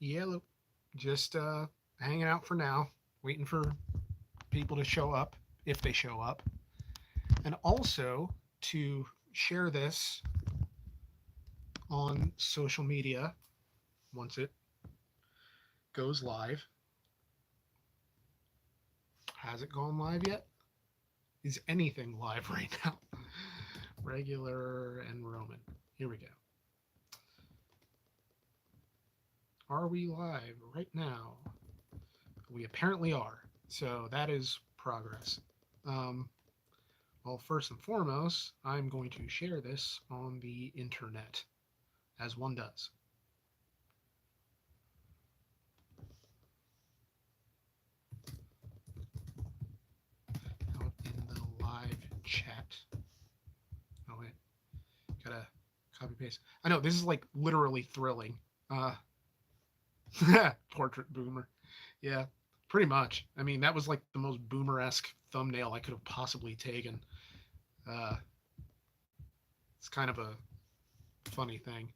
Yeah, just hanging out for now, waiting for people to show up if they show up, and also to share this on social media once it goes live. Has it gone live yet? Is anything live right now? Regular and Roman. Here we go. Are we live right now? We apparently are. So that is progress. Um, well, first and foremost, I'm going to share this on the internet, as one does. Out in the live chat. Oh, wait. Gotta copy paste. I know, this is like literally thrilling. Uh, Portrait boomer. Yeah, pretty much. I mean, that was like the most boomer-esque thumbnail I could have possibly taken. Uh, it's kind of a funny thing.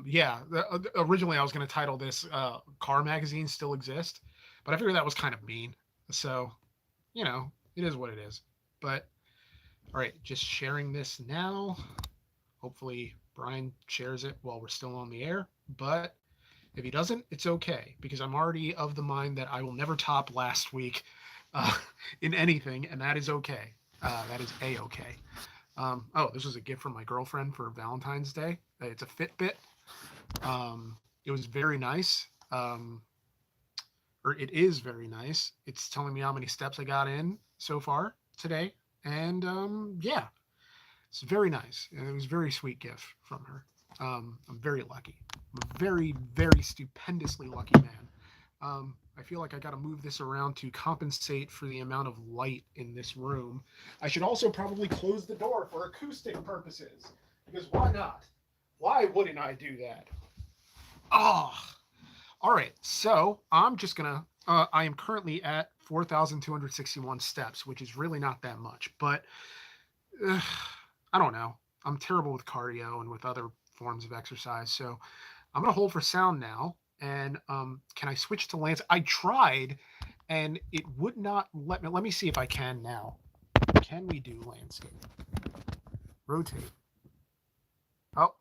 Yeah, originally I was going to title this "Car Magazines Still Exist," but I figured that was kind of mean. So, it is what it is. But all right, just sharing this now. Hopefully, Brian shares it while we're still on the air. But if he doesn't, it's okay because I'm already of the mind that I will never top last week uh, in anything, and that is okay. That is a okay. Oh, this was a gift from my girlfriend for Valentine's Day. It's a Fitbit. It was very nice. Or it is very nice. It's telling me how many steps I got in so far today, and yeah, it's very nice. And it was a very sweet gift from her. I'm very lucky. I'm a very, very stupendously lucky man. I feel like I got to move this around to compensate for the amount of light in this room. I should also probably close the door for acoustic purposes because why not? Why wouldn't I do that? Oh, all right. So I'm just gonna. I am currently at 4,261 steps, which is really not that much, but uh, I don't know. I'm terrible with cardio and with other forms of exercise, so I'm gonna hold for sound now. And can I switch to lands? I tried, and it would not let me. Let me see if I can now. Can we do landscape? Rotate. Oh,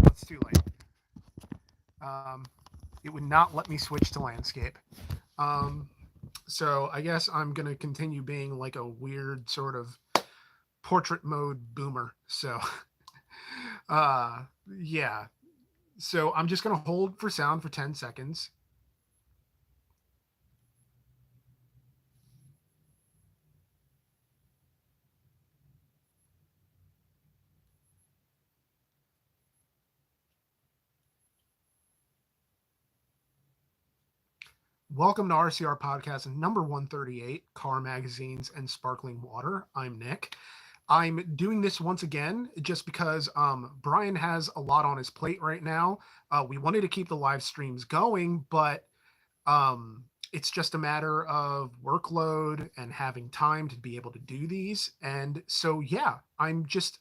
it's too late. Um, it would not let me switch to landscape. Um, so I guess I'm gonna continue being like a weird sort of portrait mode boomer. So, uh, yeah. So I'm just gonna hold for sound for 10 seconds. Welcome to RCR Podcast number 138, Car Magazines and Sparkling Water. I'm Nick. I'm doing this once again just because Brian has a lot on his plate right now. We wanted to keep the live streams going, but it's just a matter of workload and having time to be able to do these. And so, yeah, I'm just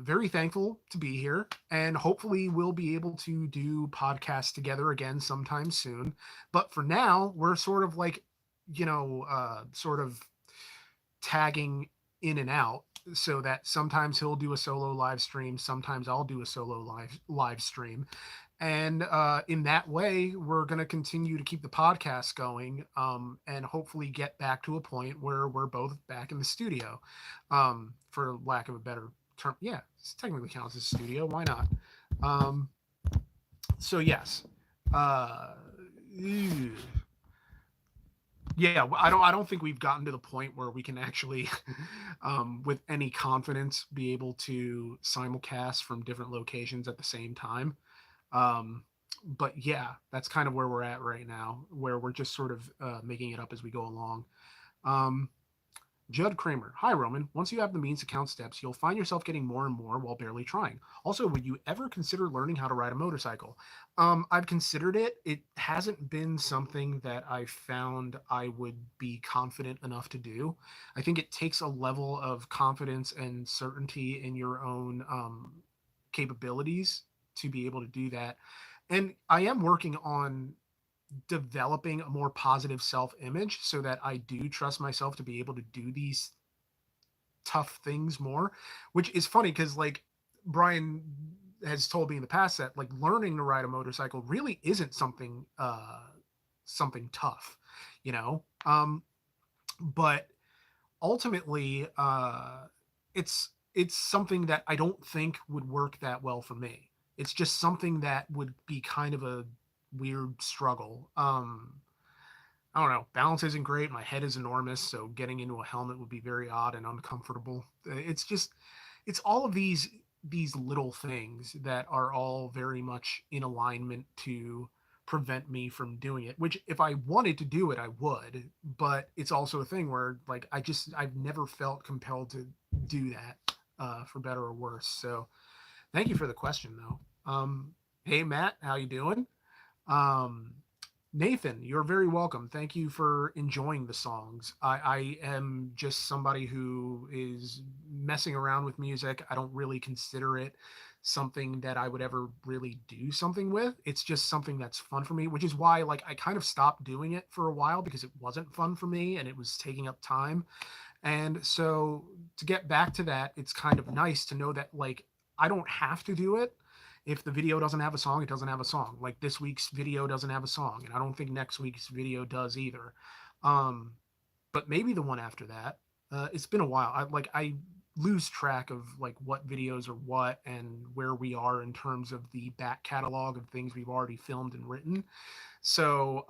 very thankful to be here, and hopefully we'll be able to do podcasts together again sometime soon. But for now, we're sort of like, sort of tagging in and out so that sometimes he'll do a solo live stream, sometimes I'll do a solo live stream, and in that way we're going to continue to keep the podcast going, and hopefully get back to a point where we're both back in the studio, for lack of a better term. Yeah, it technically counts as a studio, why not? um, so yes. uh, yeah, I don't think we've gotten to the point where we can actually with any confidence be able to simulcast from different locations at the same time. um, but yeah, that's kind of where we're at right now, where we're just sort of making it up as we go along. um, Judd Kramer. Hi, Roman. Once you have the means to count steps, you'll find yourself getting more and more while barely trying. Also, would you ever consider learning how to ride a motorcycle? I've considered it. It hasn't been something that I found I would be confident enough to do. I think it takes a level of confidence and certainty in your own capabilities to be able to do that. And I am working on developing a more positive self-image so that I do trust myself to be able to do these tough things more, which is funny because like Brian has told me in the past that like learning to ride a motorcycle really isn't something tough, you know. But ultimately it's something that I don't think would work that well for me. It's just something that would be kind of a weird struggle. I don't know. Balance isn't great. My head is enormous, so getting into a helmet would be very odd and uncomfortable. It's just, it's all of these little things that are all very much in alignment to prevent me from doing it. Which, if I wanted to do it, I would. But it's also a thing where, like, I've never felt compelled to do that, for better or worse. So, thank you for the question, though. Hey Matt, how you doing? Um, Nathan, you're very welcome. Thank you for enjoying the songs. I am just somebody who is messing around with music. I don't really consider it something that I would ever really do something with. It's just something that's fun for me, which is why like I kind of stopped doing it for a while because it wasn't fun for me and it was taking up time. And so to get back to that, it's kind of nice to know that like I don't have to do it. If the video doesn't have a song, it doesn't have a song. Like this week's video doesn't have a song, and I don't think next week's video does either. Um, but maybe the one after that. It's been a while. I lose track of like what videos are what and where we are in terms of the back catalog of things we've already filmed and written. So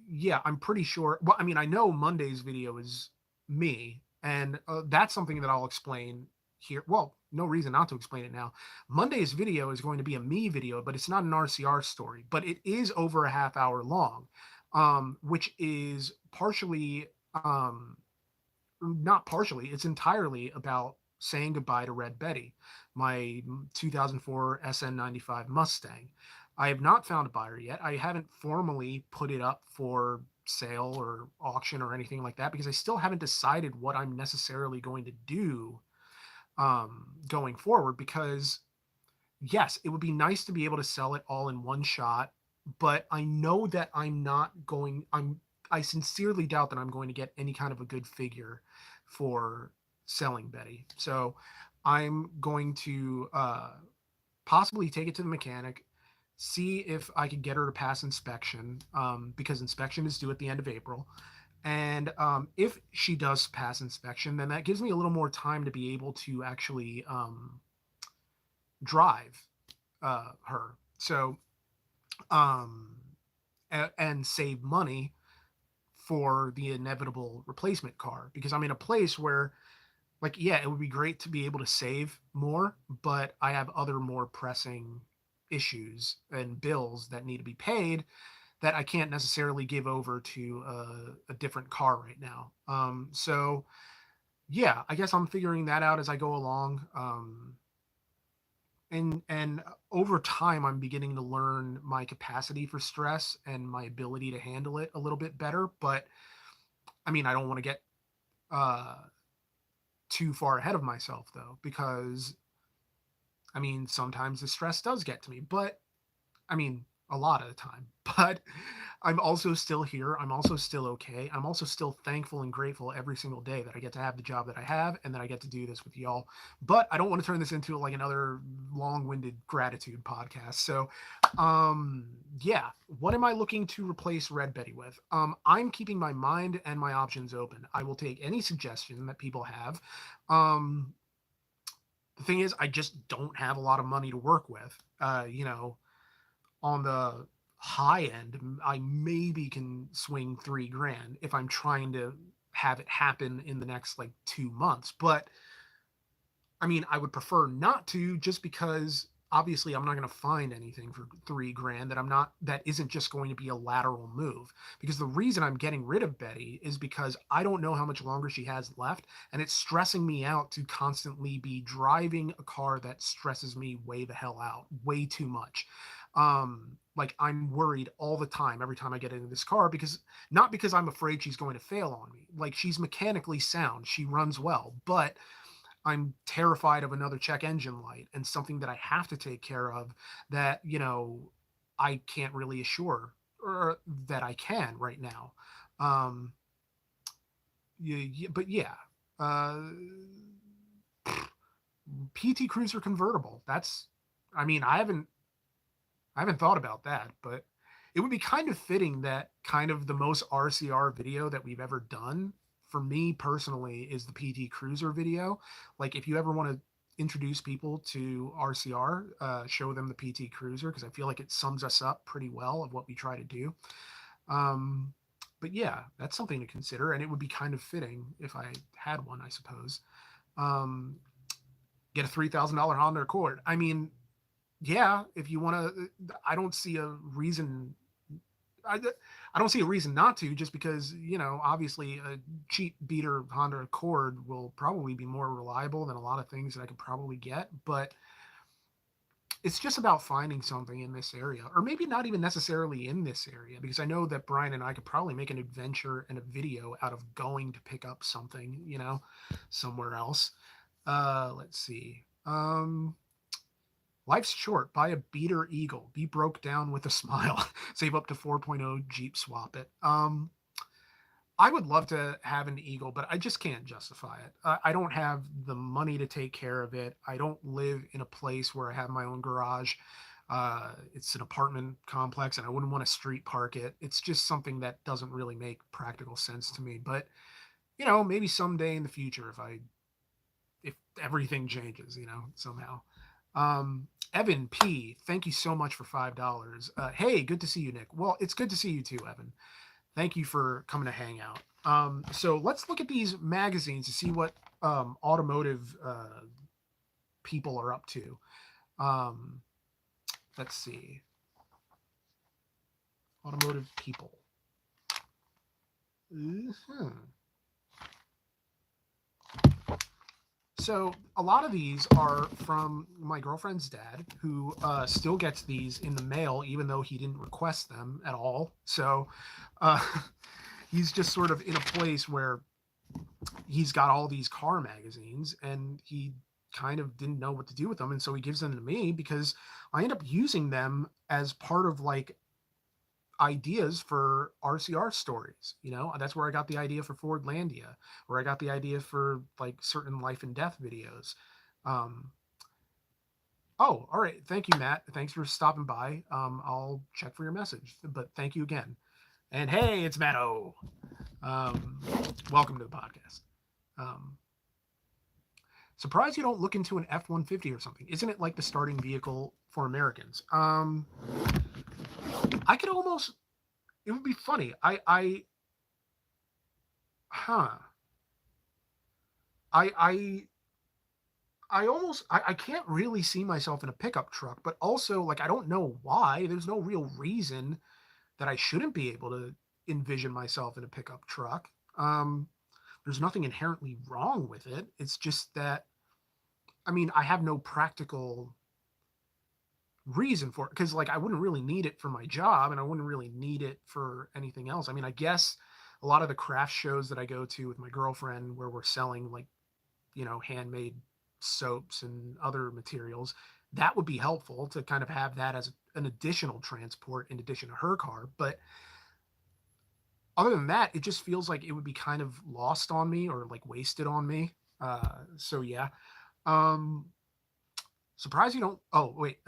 yeah, I'm pretty sure. Well, I mean, I know Monday's video is me, and that's something that I'll explain here. Well, no reason not to explain it now. Monday's video is going to be a me video, but it's not an RCR story, but it is over a half hour long, which is partially, not partially, it's entirely about saying goodbye to Red Betty, my 2004 SN95 Mustang. I have not found a buyer yet. I haven't formally put it up for sale or auction or anything like that because I still haven't decided what I'm necessarily going to do going forward. Because yes, it would be nice to be able to sell it all in one shot, but I know that I sincerely doubt that I'm going to get any kind of a good figure for selling Betty. So I'm going to possibly take it to the mechanic, see if I could get her to pass inspection, because inspection is due at the end of April. And if she does pass inspection, then that gives me a little more time to be able to actually drive her. So, um, and save money for the inevitable replacement car, because I'm in a place where like yeah, it would be great to be able to save more, but I have other more pressing issues and bills that need to be paid that I can't necessarily give over to a different car right now. So yeah, I guess I'm figuring that out as I go along. And over time, I'm beginning to learn my capacity for stress and my ability to handle it a little bit better. But I mean, I don't want to get uh, too far ahead of myself though, because I mean, sometimes the stress does get to me, but I mean, a lot of the time. But I'm also still here. I'm also still okay. I'm also still thankful and grateful every single day that I get to have the job that I have and that I get to do this with y'all. But I don't want to turn this into like another long-winded gratitude podcast. So, yeah, what am I looking to replace Red Betty with? I'm keeping my mind and my options open. I will take any suggestion that people have. Um, the thing is, I just don't have a lot of money to work with. On the high end, I maybe can swing 3 grand if I'm trying to have it happen in the next like 2 months. But I mean, I would prefer not to, just because obviously I'm not going to find anything for 3 grand that isn't just going to be a lateral move. Because the reason I'm getting rid of Betty is because I don't know how much longer she has left, and it's stressing me out to constantly be driving a car that stresses me way the hell out, way too much. Like I'm worried all the time every time I get into this car, because not because I'm afraid she's going to fail on me. Like she's mechanically sound, she runs well, but I'm terrified of another check engine light and something that I have to take care of that, I can't really assure or that I can right now. Um, but yeah, uh, PT Cruiser convertible. That's, I mean, I haven't thought about that, but it would be kind of fitting that kind of the most RCR video that we've ever done for me personally is the PT Cruiser video. Like if you ever want to introduce people to RCR, show them the PT Cruiser because I feel like it sums us up pretty well of what we try to do. Um, but yeah, that's something to consider, and it would be kind of fitting if I had one, I suppose. Um, get a $3,000 Honda Accord. I mean, yeah, if you want to, I don't see a reason. I, I don't see a reason not to, just because, obviously a cheap beater Honda Accord will probably be more reliable than a lot of things that I could probably get. But it's just about finding something in this area, or maybe not even necessarily in this area, because I know that Brian and I could probably make an adventure and a video out of going to pick up something, somewhere else. Let's see. Life's short. Buy a beater Eagle. Be broke down with a smile. Save up to 4.0 Jeep swap it. I would love to have an Eagle, but I just can't justify it. I don't have the money to take care of it. I don't live in a place where I have my own garage. It's an apartment complex, and I wouldn't want to street park it. It's just something that doesn't really make practical sense to me. But maybe someday in the future, if everything changes, somehow. Evan P, thank you so much for $5. Hey, good to see you, Nick. Well, it's good to see you too, Evan. Thank you for coming to hang out. So let's look at these magazines to see what automotive people are up to. Let's see. Automotive people. Mm-hmm. So a lot of these are from my girlfriend's dad, who still gets these in the mail, even though he didn't request them at all. So uh, he's just sort of in a place where he's got all these car magazines, and he kind of didn't know what to do with them. And so he gives them to me because I end up using them as part of like ideas for RCR stories. That's where I got the idea for Fordlandia, where I got the idea for like certain life and death videos. Um, oh, all right. Thank you, Matt. Thanks for stopping by. I'll check for your message, but thank you again. And hey, it's Matt O. Um, welcome to the podcast. Um, Surprised you don't look into an F-150 or something. Isn't it like the starting vehicle for Americans? I could almost. It would be funny. Huh. I almost. I can't really see myself in a pickup truck, but also like I don't know why. There's no real reason that I shouldn't be able to envision myself in a pickup truck. There's nothing inherently wrong with it. It's just that, I mean, I have no practical reason for it because, like, I wouldn't really need it for my job and I wouldn't really need it for anything else. I mean, I guess a lot of the craft shows that I go to with my girlfriend where we're selling, like, handmade soaps and other materials, that would be helpful to kind of have that as an additional transport in addition to her car. But other than that, it just feels like it would be kind of lost on me or like wasted on me. So yeah. Um, Surprised you don't. Oh wait,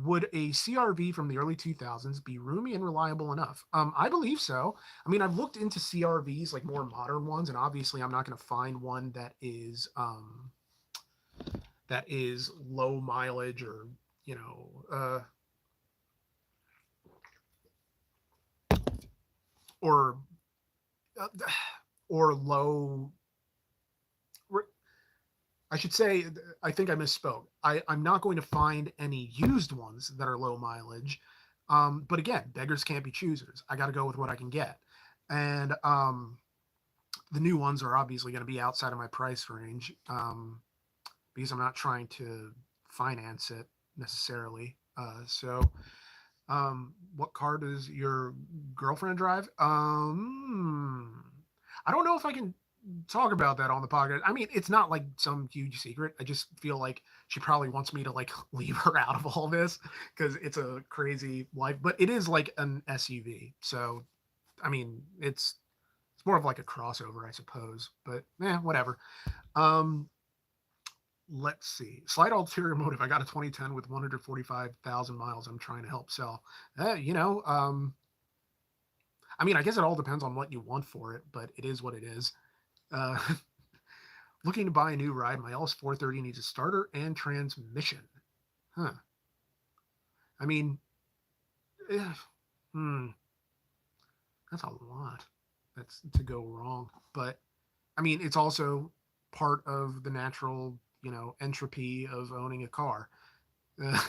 would a CRV from the early 2000s be roomy and reliable enough? I believe so. I mean, I've looked into CRVs, like more modern ones, and obviously, I'm not going to find one that is low mileage or you know or uh, or low. I should say, I think I misspoke. I'm not going to find any used ones that are low mileage. But again, beggars can't be choosers. I got to go with what I can get. And the new ones are obviously going to be outside of my price range because I'm not trying to finance it necessarily. What car does your girlfriend drive? I don't know if I can. talk about that on the podcast. I mean, it's not like some huge secret. I just feel like she probably wants me to like leave her out of all this because it's a crazy life. But it is like an SUV, so I mean, it's more of like a crossover, I suppose. But whatever. Um, let's see. Slight ulterior motive. I got a 2010 with 145,000 miles. I'm trying to help sell. I mean, I guess it all depends on what you want for it, but it is what it is. Uh, looking to buy a new ride. My LS 430 needs a starter and transmission. Huh. I mean, eh, hmm, that's a lot. That's to go wrong. But I mean, it's also part of the natural, entropy of owning a car. Uh,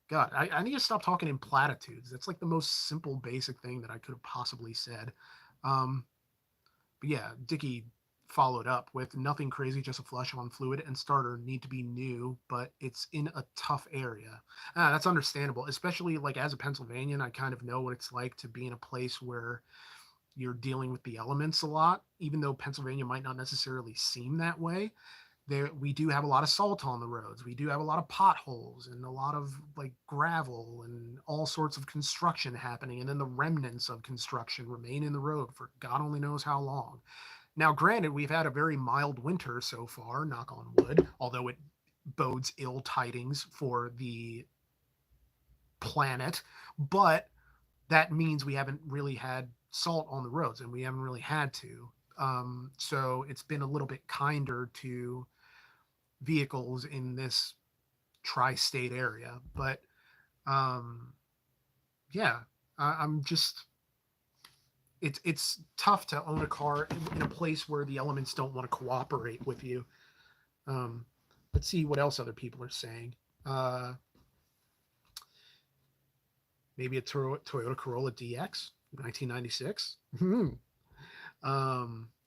God, I need to stop talking in platitudes. That's like the most simple, basic thing that I could have possibly said. Um, But yeah, Dickey followed up with nothing crazy, just a flush on fluid and starter need to be new, but it's in a tough area. That's understandable, especially like as a Pennsylvanian, I kind of know what it's like to be in a place where you're dealing with the elements a lot, even though Pennsylvania might not necessarily seem that way. There, we do have a lot of salt on the roads. We do have a lot of potholes and a lot of like gravel and all sorts of construction happening. And then the remnants of construction remain in the road for God only knows how long. Now, granted, we've had a very mild winter so far, knock on wood, although it bodes ill tidings for the planet. But that means we haven't really had salt on the roads and we haven't really had to. So it's been a little bit kinder to vehicles in this tri-state area. But um, yeah, I'm just it's tough to own a car in a place where the elements don't want to cooperate with you. Um, let's see what else other people are saying. Uh, maybe a Toyota Corolla DX, 1996.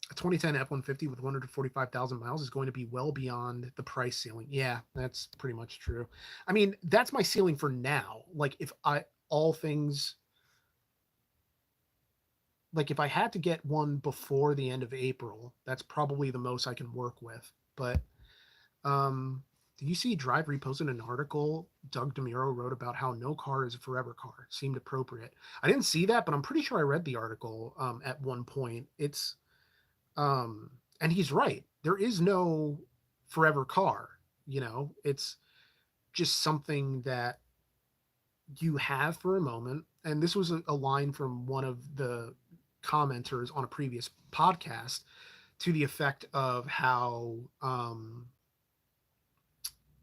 A 2010 F-150 with 145,000 miles is going to be well beyond the price ceiling. Yeah, that's pretty much true. I mean, that's my ceiling for now. Like if I all things like if I had to get one before the end of April, that's probably the most I can work with. But did you see Drive reposted an article Doug DeMuro wrote about how no car is a forever car? Seemed appropriate. I didn't see that, but I'm pretty sure I read the article at one point. Um, and he's right. There is no forever car. It's just something that you have for a moment. And this was a line from one of the commenters on a previous podcast to the effect of how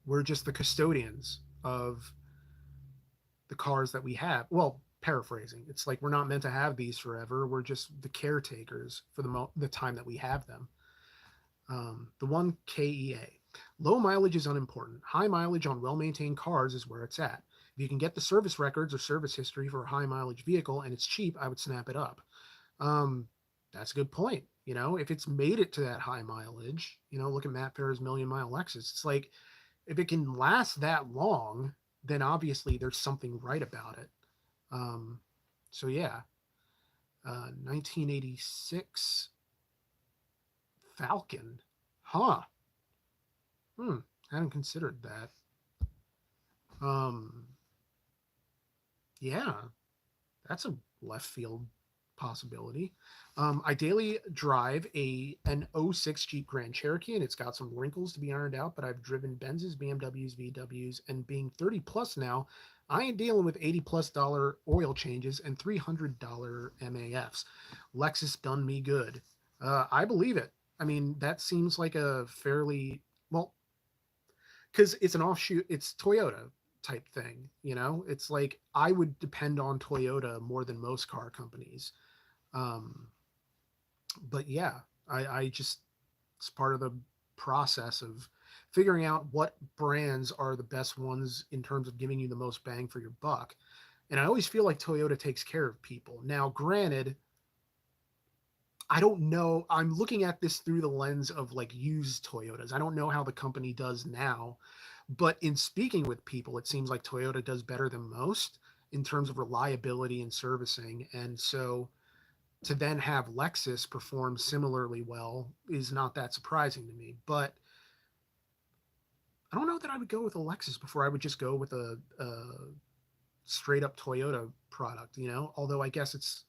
we're just the custodians of the cars that we have. Well, paraphrasing, it's like we're not meant to have these forever. We're just the caretakers for the time that we have them. The one KEA. Low mileage is unimportant. High mileage on well maintained cars is where it's at. If you can get the service records or service history for a high mileage vehicle and it's cheap, I would snap it up. Um, that's a good point. If it's made it to that high mileage, look at Matt Farah's Million Mile Lexus. It's like if it can last that long, then obviously there's something right about it. Um, so yeah, 1986 Falcon, huh? Hmm, hadn't considered that. Um, yeah, that's a left field possibility. I daily drive an '06 Jeep Grand Cherokee, and it's got some wrinkles to be ironed out, but I've driven Benzes, BMWs, VWs, and being 30 plus now, I ain't dealing with $80+ oil changes and $300 MAFs. Lexus done me good. I believe it. I mean, that seems like a fairly, well, because it's an offshoot, it's Toyota type thing. It's like I would depend on Toyota more than most car companies. um but yeah, I just, it's part of the process of figuring out what brands are the best ones in terms of giving you the most bang for your buck. And I always feel like Toyota takes care of people. Now granted, I don't know, I'm looking at this through the lens of like used Toyotas. I don't know how the company does now, but in speaking with people, it seems like Toyota does better than most in terms of reliability and servicing. And so to then have Lexus perform similarly well is not that surprising to me. But I don't know that I would go with a Lexus before I would just go with a straight up Toyota product, you know? Although I guess it's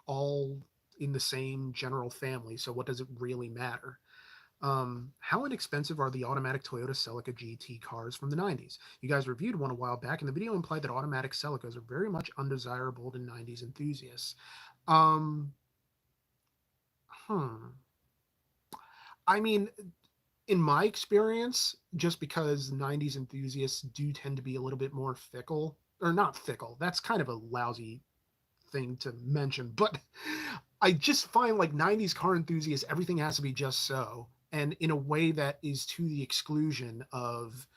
all in the same general family, so what does it really matter? How inexpensive are the automatic Toyota Celica GT cars from the 90s? You guys reviewed one a while back, and the video implied that automatic Celicas are very much undesirable to 90s enthusiasts. Um, hmm. I mean, in my experience, just because 90s enthusiasts do tend to be a little bit more fickle, or not fickle, that's kind of a lousy thing to mention, but I just find like 90s car enthusiasts, everything has to be just so, and in a way that is to the exclusion of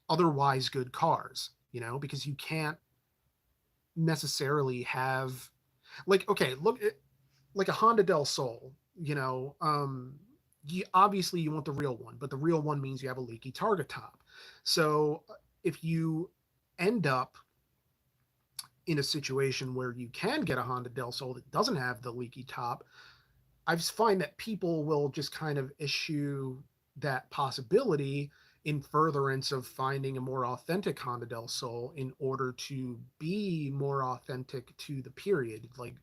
otherwise good cars, you know, because you can't necessarily have, like, okay, look at like a Honda Del Sol, you know, obviously you want the real one, but the real one means you have a leaky target top. So if you end up in a situation where you can get a Honda Del Sol that doesn't have the leaky top, I find that people will just kind of issue that possibility in furtherance of finding a more authentic Honda Del Sol in order to be more authentic to the period. Like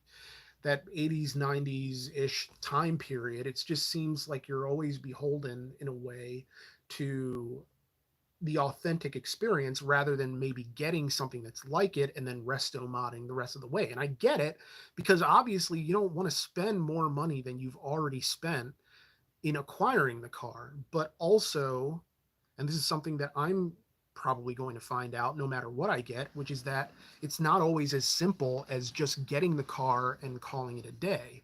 that 80s 90s ish time period, it just seems like you're always beholden in a way to the authentic experience rather than maybe getting something that's like it and then resto modding the rest of the way. And I get it, because obviously you don't want to spend more money than you've already spent in acquiring the car, but also, and this is something that I'm probably going to find out no matter what I get, which is that it's not always as simple as just getting the car and calling it a day.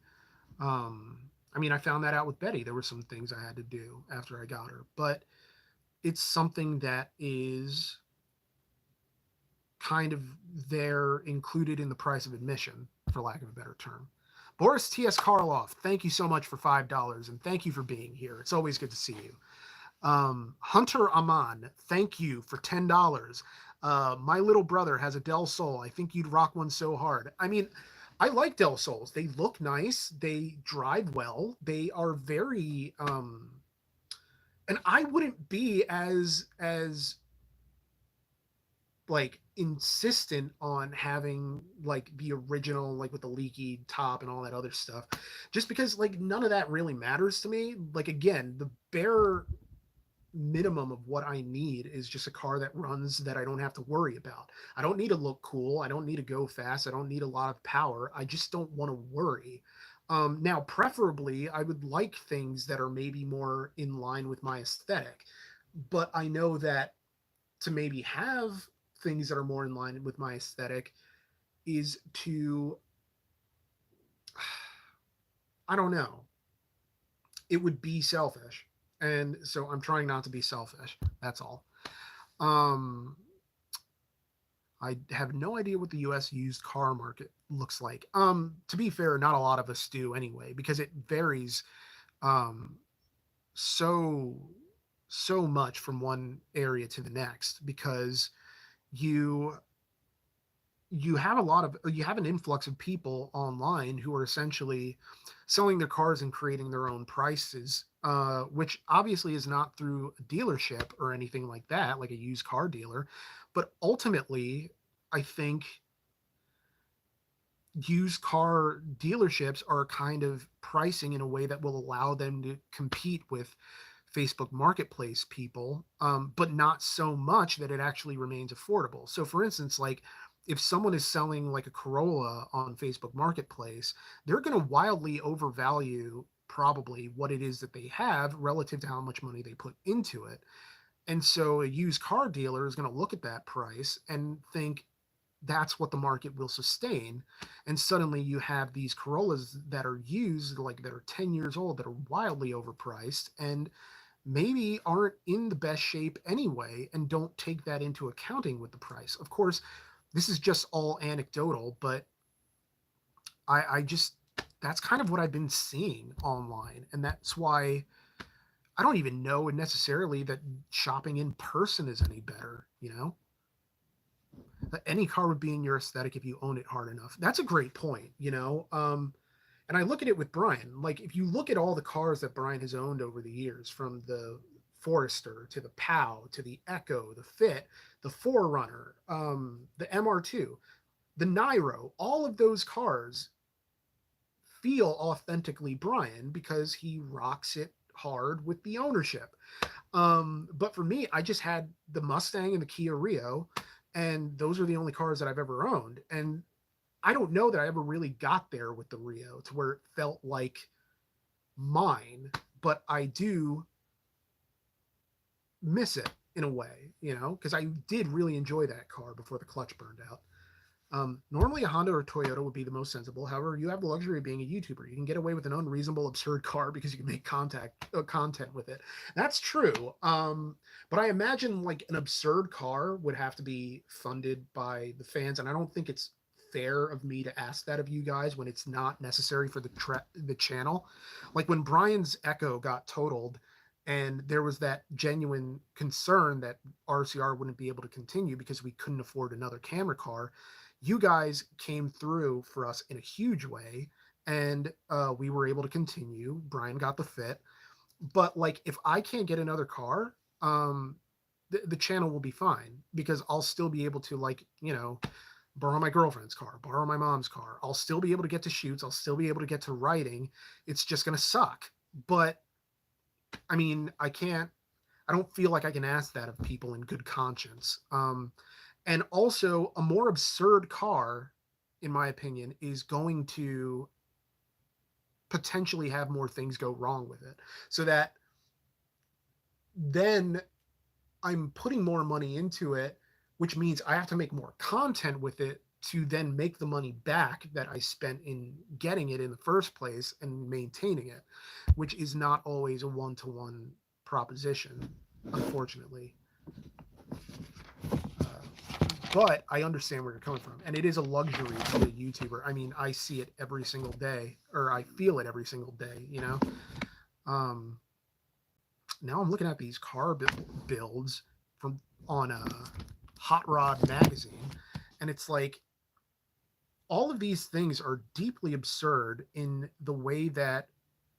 Um, I mean, I found that out with Betty. There were some things I had to do after I got her, but it's something that is kind of there included in the price of admission, for lack of a better term. Boris T.S. Karloff, thank you so much for $5, and thank you for being here. It's always good to see you. Hunter Aman, thank you for $10. My little brother has a Del Sol. I think you'd rock one so hard. I mean, I like Del Sols. They look nice. They drive well. They are very, and I wouldn't be as like insistent on having like the original, like with the leaky top and all that other stuff, just because like none of that really matters to me. Like again, the bare minimum of what I need is just a car that runs, that I don't have to worry about. I don't need to look cool. I don't need to go fast. I don't need a lot of power. I just don't want to worry. Now, preferably, I would like things that are maybe more in line with my aesthetic, but I know that to maybe have things that are more in line with my aesthetic is to, I don't know, it would be selfish. And so I'm trying not to be selfish. That's all. Um, I have no idea what the US used car market looks like. To be fair, not a lot of us do anyway, because it varies um, so so much from one area to the next, because you you have a lot of you have an influx of people online who are essentially selling their cars and creating their own prices, which obviously is not through a dealership or anything like that, like a used car dealer. But ultimately, I think used car dealerships are kind of pricing in a way that will allow them to compete with Facebook Marketplace people, but not so much that it actually remains affordable. So, for instance, like if someone is selling like a Corolla on Facebook Marketplace, they're going to wildly overvalue probably what it is that they have relative to how much money they put into it. And so a used car dealer is going to look at that price and think that's what the market will sustain. And suddenly you have these Corollas that are used, like that are 10 years old, that are wildly overpriced and maybe aren't in the best shape anyway, and don't take that into accounting with the price. Of course, this is just all anecdotal, but I just, that's kind of what I've been seeing online. And that's why I don't even know necessarily that shopping in person is any better, you know? That any car would be in your aesthetic if you own it hard enough. That's a great point, you know? And I look at it with Brian. Like, if you look at all the cars that Brian has owned over the years, from the Forester to the POW to the Echo, the Fit, the Forerunner, the MR2, the Nairo, all of those cars feel authentically Brian because he rocks it hard with the ownership. But for me, I just had the Mustang and the Kia Rio, and those are the only cars that I've ever owned. And I don't know that I ever really got there with the Rio to where it felt like mine, but I do miss it in a way, because I did really enjoy that car before the clutch burned out. Normally, a Honda or Toyota would be the most sensible. However, you have the luxury of being a YouTuber. You can get away with an unreasonable, absurd car because you can make content with it. That's true. But I imagine like an absurd car would have to be funded by the fans, and I don't think it's fair of me to ask that of you guys when it's not necessary for the channel. Like when Brian's Echo got totaled, and there was that genuine concern that RCR wouldn't be able to continue because we couldn't afford another camera car. You guys came through for us in a huge way, and we were able to continue. Brian got the Fit, but like if I can't get another car, the channel will be fine because I'll still be able to, like, borrow my girlfriend's car, borrow my mom's car. I'll still be able to get to shoots. I'll still be able to get to writing. It's just going to suck. But I mean, I don't feel like I can ask that of people in good conscience. And also, a more absurd car, in my opinion, is going to potentially have more things go wrong with it. So that then I'm putting more money into it, which means I have to make more content with it to then make the money back that I spent in getting it in the first place and maintaining it, which is not always a one-to-one proposition, unfortunately. But I understand where you're coming from, and it is a luxury to be a YouTuber. I mean, I see it every single day, or I feel it every single day. Now I'm looking at these car builds from on a Hot Rod magazine, and it's like all of these things are deeply absurd in the way that.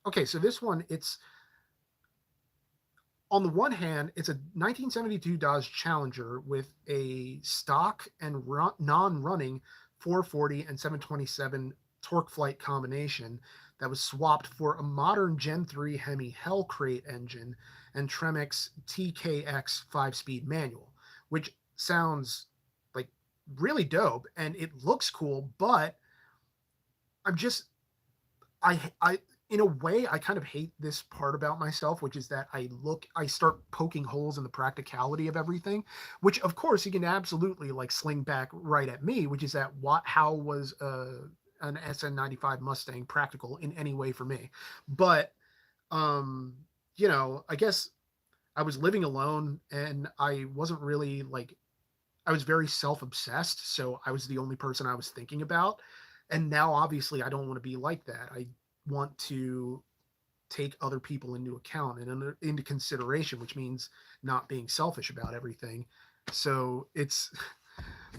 Okay, so this one, it's on the one hand, it's a 1972 Dodge Challenger with a stock and non-running 440 and 727 torque flight combination that was swapped for a modern Gen 3 Hemi Hellcrate engine and Tremix TKX 5-speed manual, which sounds like really dope and it looks cool, but I'm just I in a way, I kind of hate this part about myself, which is that I start poking holes in the practicality of everything, which of course you can absolutely like sling back right at me, which is that how was an SN95 Mustang practical in any way for me? But, um, I guess I was living alone and I wasn't really like, I was very self-obsessed. So I was the only person I was thinking about. And now obviously I don't want to be like that. I want to take other people into account and into consideration, which means not being selfish about everything. So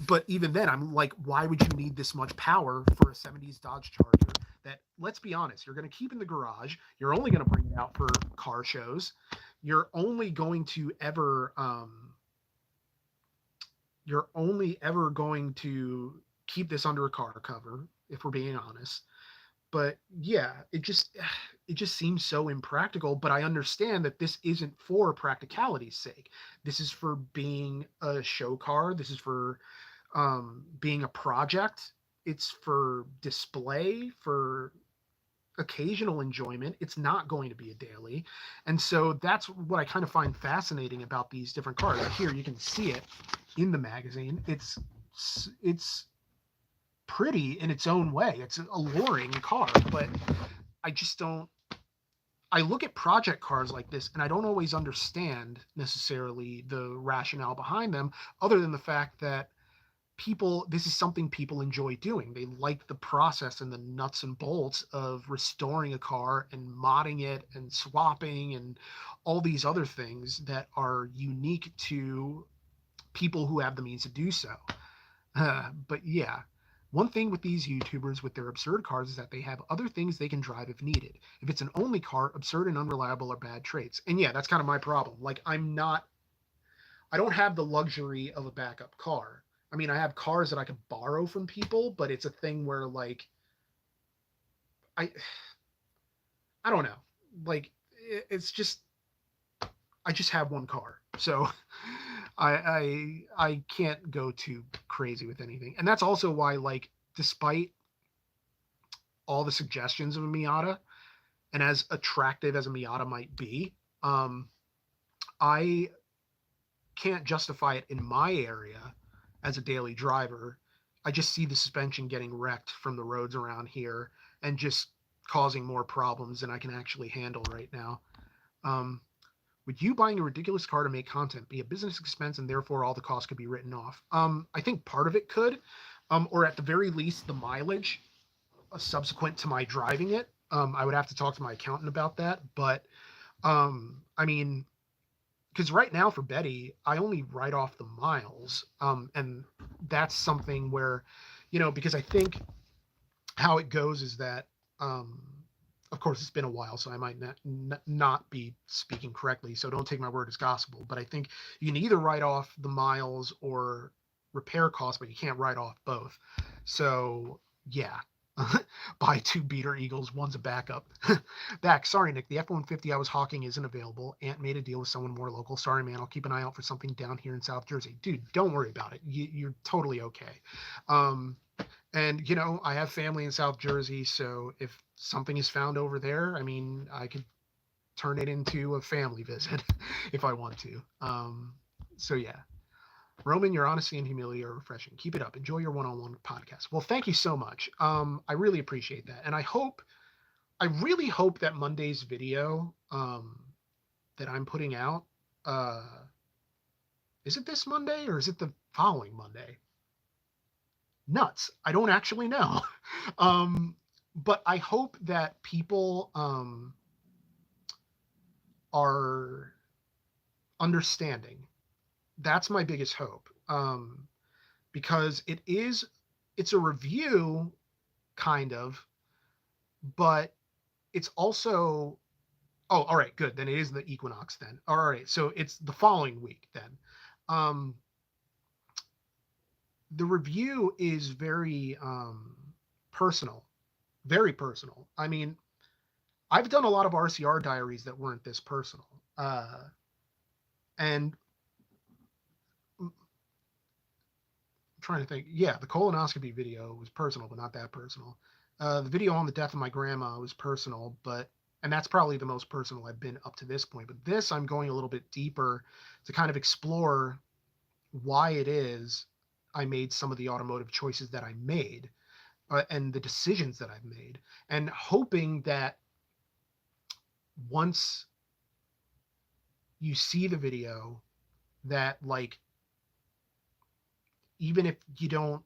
but even then, I'm like, why would you need this much power for a 70s Dodge Charger that, let's be honest, you're going to keep in the garage? You're only going to bring it out for car shows. You're only going to ever, you're only ever going to keep this under a car cover, if we're being honest. But yeah, it just seems so impractical. But I understand that this isn't for practicality's sake. This is for being a show car. This is for being a project. It's for display, for occasional enjoyment. It's not going to be a daily. And so that's what I kind of find fascinating about these different cars. Here you can see it in the magazine. It's pretty in its own way. It's an alluring car, but I just don't. I look at project cars like this and I don't always understand necessarily the rationale behind them, other than the fact that this is something people enjoy doing. They like the process and the nuts and bolts of restoring a car and modding it and swapping and all these other things that are unique to people who have the means to do so. But yeah, One thing with these YouTubers with their absurd cars is that they have other things they can drive if needed. If it's an only car, absurd and unreliable are bad traits. And yeah, that's kind of my problem. Like, I don't have the luxury of a backup car. I mean, I have cars that I could borrow from people, but it's a thing where like I I don't know. Like it's just I just have one car. So I can't go too crazy with anything. And that's also why like despite all the suggestions of a Miata and as attractive as a Miata might be, I can't justify it in my area as a daily driver. I just see the suspension getting wrecked from the roads around here and just causing more problems than I can actually handle right now. Um, would you buying a ridiculous car to make content be a business expense and therefore all the costs could be written off? I think part of it could, or at the very least, the mileage subsequent to my driving it. I would have to talk to my accountant about that. But I mean, because right now for Betty, I only write off the miles, and that's something where, because I think how it goes is that, of course, it's been a while, so I might not be speaking correctly. So don't take my word as gospel. But I think you can either write off the miles or repair costs, but you can't write off both. So yeah. Buy two beater Eagles, one's a backup. Back. Sorry, Nick. The F-150 I was hawking isn't available. Aunt made a deal with someone more local. Sorry, man. I'll keep an eye out for something down here in South Jersey. Dude, don't worry about it. You're totally okay. Um, and, I have family in South Jersey, so if something is found over there, I mean, I could turn it into a family visit if I want to. So, yeah. Roman, your honesty and humility are refreshing. Keep it up. Enjoy your one-on-one podcast. Well, thank you so much. I really appreciate that. And I really hope that Monday's video that I'm putting out, uh, is it this Monday or is it the following Monday? Nuts. I don't actually know. But I hope that people are understanding. That's my biggest hope. Because it's a review, kind of, but it's also, oh, all right, good. Then it is the equinox then. All right, so it's the following week then. The review is very personal, very personal. I mean, I've done a lot of RCR diaries that weren't this personal. And I'm trying to think. Yeah, the colonoscopy video was personal, but not that personal. The video on the death of my grandma was personal, and that's probably the most personal I've been up to this point. But this, I'm going a little bit deeper to kind of explore why it is I made some of the automotive choices that I made, and the decisions that I've made, and hoping that once you see the video, that like even if you don't,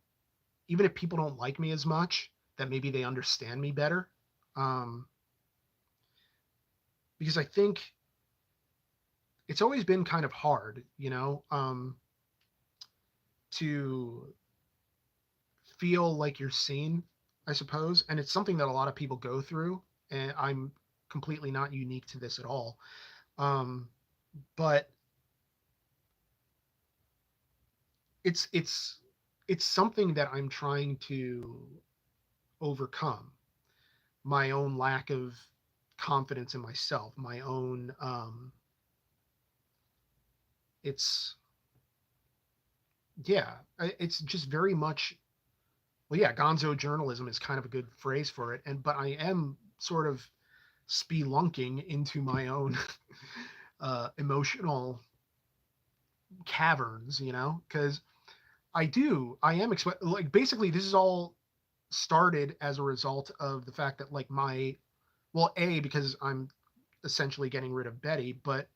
even if people don't like me as much, that maybe they understand me better. Um, because I think it's always been kind of hard, to feel like you're seen, I suppose. And it's something that a lot of people go through. And I'm completely not unique to this at all. But it's something that I'm trying to overcome. My own lack of confidence in myself, my own it's yeah, it's just very much, well, yeah, gonzo journalism is kind of a good phrase for it. But I am sort of spelunking into my own emotional caverns, because I am like, basically this is all started as a result of the fact that like well, because I'm essentially getting rid of Betty, but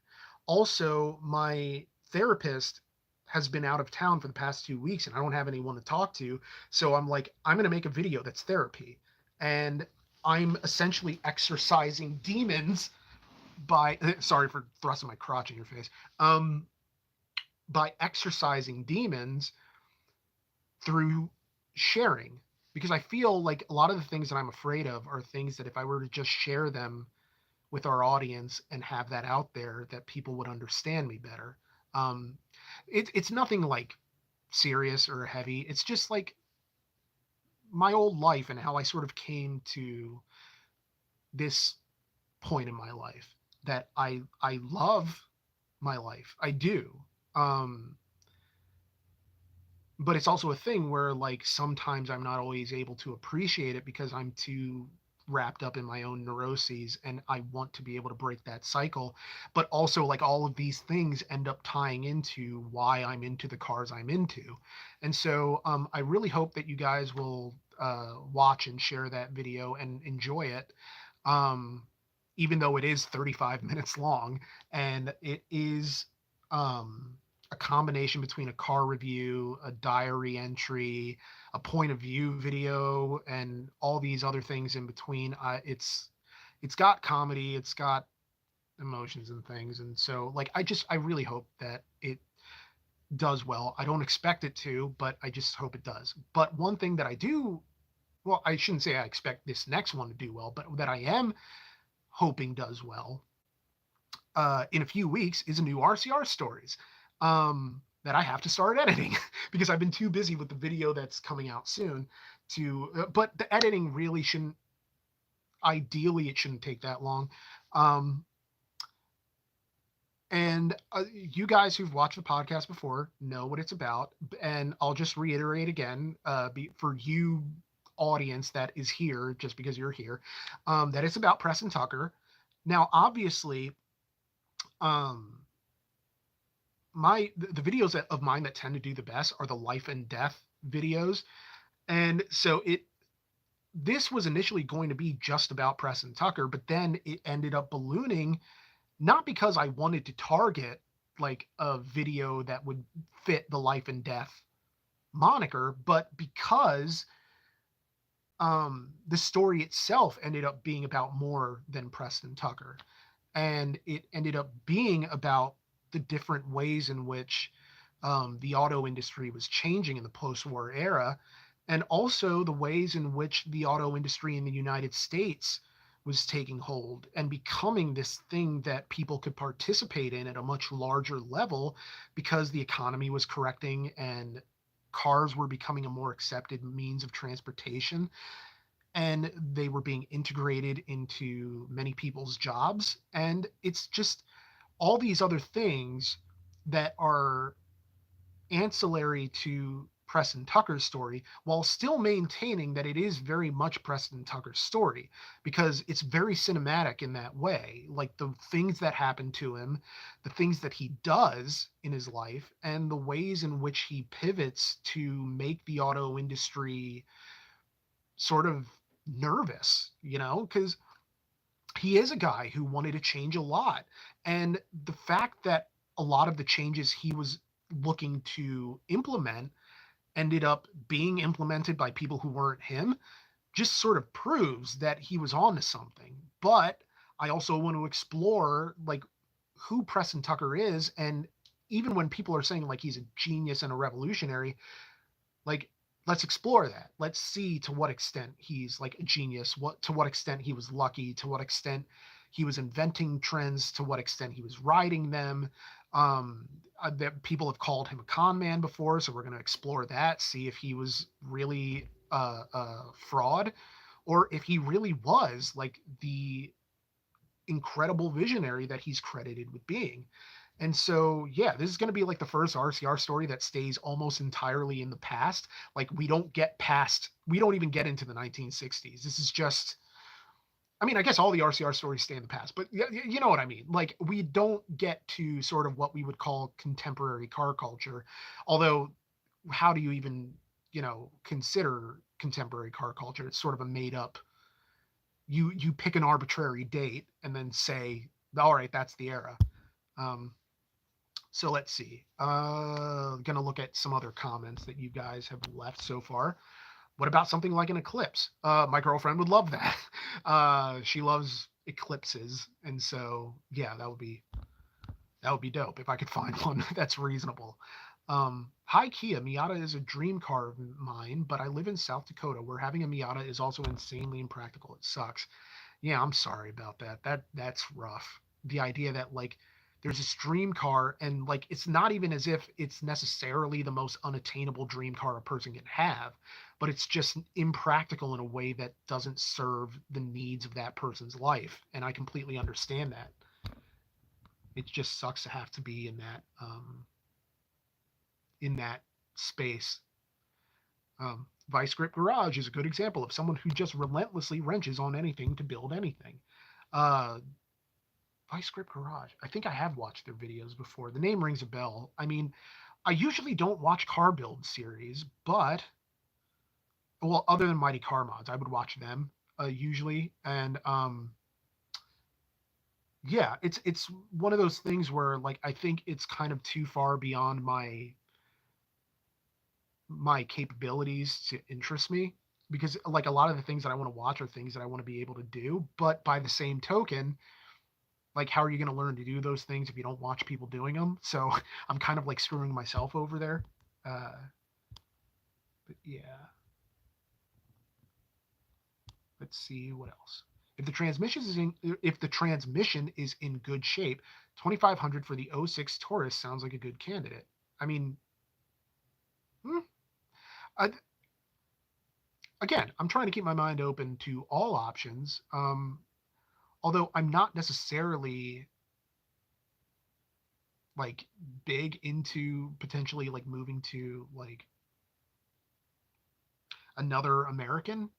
also my therapist has been out of town for the past 2 weeks and I don't have anyone to talk to. So I'm like, I'm going to make a video that's therapy. And I'm essentially exercising demons by, sorry for thrusting my crotch in your face, by exercising demons through sharing. because I feel like a lot of the things that I'm afraid of are things that if I were to just share them with our audience and have that out there, that people would understand me better. Um, it's nothing like serious or heavy. It's just like my old life and how I sort of came to this point in my life, that I love my life. I do. Um, but it's also a thing where like sometimes I'm not always able to appreciate it because I'm too wrapped up in my own neuroses, and I want to be able to break that cycle. But also, like, all of these things end up tying into why I'm into the cars I'm into. And so I really hope that you guys will watch and share that video and enjoy it. Um, Even though it is 35 minutes long, and it is a combination between a car review, a diary entry, a point of view video, and all these other things in between. It's got comedy, it's got emotions and things, and so like I really hope that it does well. I don't expect it to, but I just hope it does. But one thing that I do, well, I shouldn't say I expect this next one to do well, but that I am hoping does well in a few weeks is a new RCR stories that I have to start editing because I've been too busy with the video that's coming out soon to. But the editing really shouldn't. Ideally, it shouldn't take that long. Um, and you guys who've watched the podcast before know what it's about. And I'll just reiterate again, for you audience that is here just because you're here, that it's about Preston Tucker. Now, obviously, um, the videos of mine that tend to do the best are the life and death videos. And so this was initially going to be just about Preston Tucker, but then it ended up ballooning, not because I wanted to target like a video that would fit the life and death moniker, but because the story itself ended up being about more than Preston Tucker. And it ended up being about the different ways in which the auto industry was changing in the post-war era, and also the ways in which the auto industry in the United States was taking hold and becoming this thing that people could participate in at a much larger level because the economy was correcting and cars were becoming a more accepted means of transportation, and they were being integrated into many people's jobs. And it's just all these other things that are ancillary to Preston Tucker's story, while still maintaining that it is very much Preston Tucker's story, because it's very cinematic in that way. Like the things that happen to him, the things that he does in his life, and the ways in which he pivots to make the auto industry sort of nervous, because he is a guy who wanted to change a lot. And the fact that a lot of the changes he was looking to implement ended up being implemented by people who weren't him just sort of proves that he was on to something. But I also want to explore like who Preston Tucker is. And even when people are saying like he's a genius and a revolutionary, like let's explore that. Let's see to what extent he's like a genius, to what extent he was lucky, to what extent he was inventing trends, to what extent he was riding them. That people have called him a con man before, so we're going to explore that, see if he was really a fraud, or if he really was like the incredible visionary that he's credited with being. And so, yeah, this is going to be like the first RCR story that stays almost entirely in the past. Like, we don't even get into the 1960s. This is just, I mean, I guess all the RCR stories stay in the past, but you know what I mean? Like, we don't get to sort of what we would call contemporary car culture. Although, how do you even, consider contemporary car culture? It's sort of a made up, you pick an arbitrary date and then say, all right, that's the era. Um, So let's see. Gonna look at some other comments that you guys have left so far. What about something like an eclipse? My girlfriend would love that. She loves eclipses, and so yeah, that would be dope if I could find one that's reasonable. Hi Kia, Miata is a dream car of mine, but I live in South Dakota where having a Miata is also insanely impractical. It sucks. Yeah, I'm sorry about that. That's rough. The idea that like there's this dream car and like it's not even as if it's necessarily the most unattainable dream car a person can have, but it's just impractical in a way that doesn't serve the needs of that person's life. And I completely understand that. It just sucks to have to be in that space. Vice Grip Garage is a good example of someone who just relentlessly wrenches on anything to build anything. Uh, Vice Grip Garage. I think I have watched their videos before. The name rings a bell. I mean, I usually don't watch car build series, but well, other than Mighty Car Mods, I would watch them usually. And yeah, it's one of those things where like I think it's kind of too far beyond my capabilities to interest me because like a lot of the things that I want to watch are things that I want to be able to do. But by the same token, like how are you going to learn to do those things if you don't watch people doing them? So I'm kind of like screwing myself over there. Uh, but yeah, let's see what else. If the transmission is in good shape, 2500 for the '06 Taurus sounds like a good candidate. I mean, hmm, I, again, I'm trying to keep my mind open to all options. Although I'm not necessarily like big into potentially like moving to like another American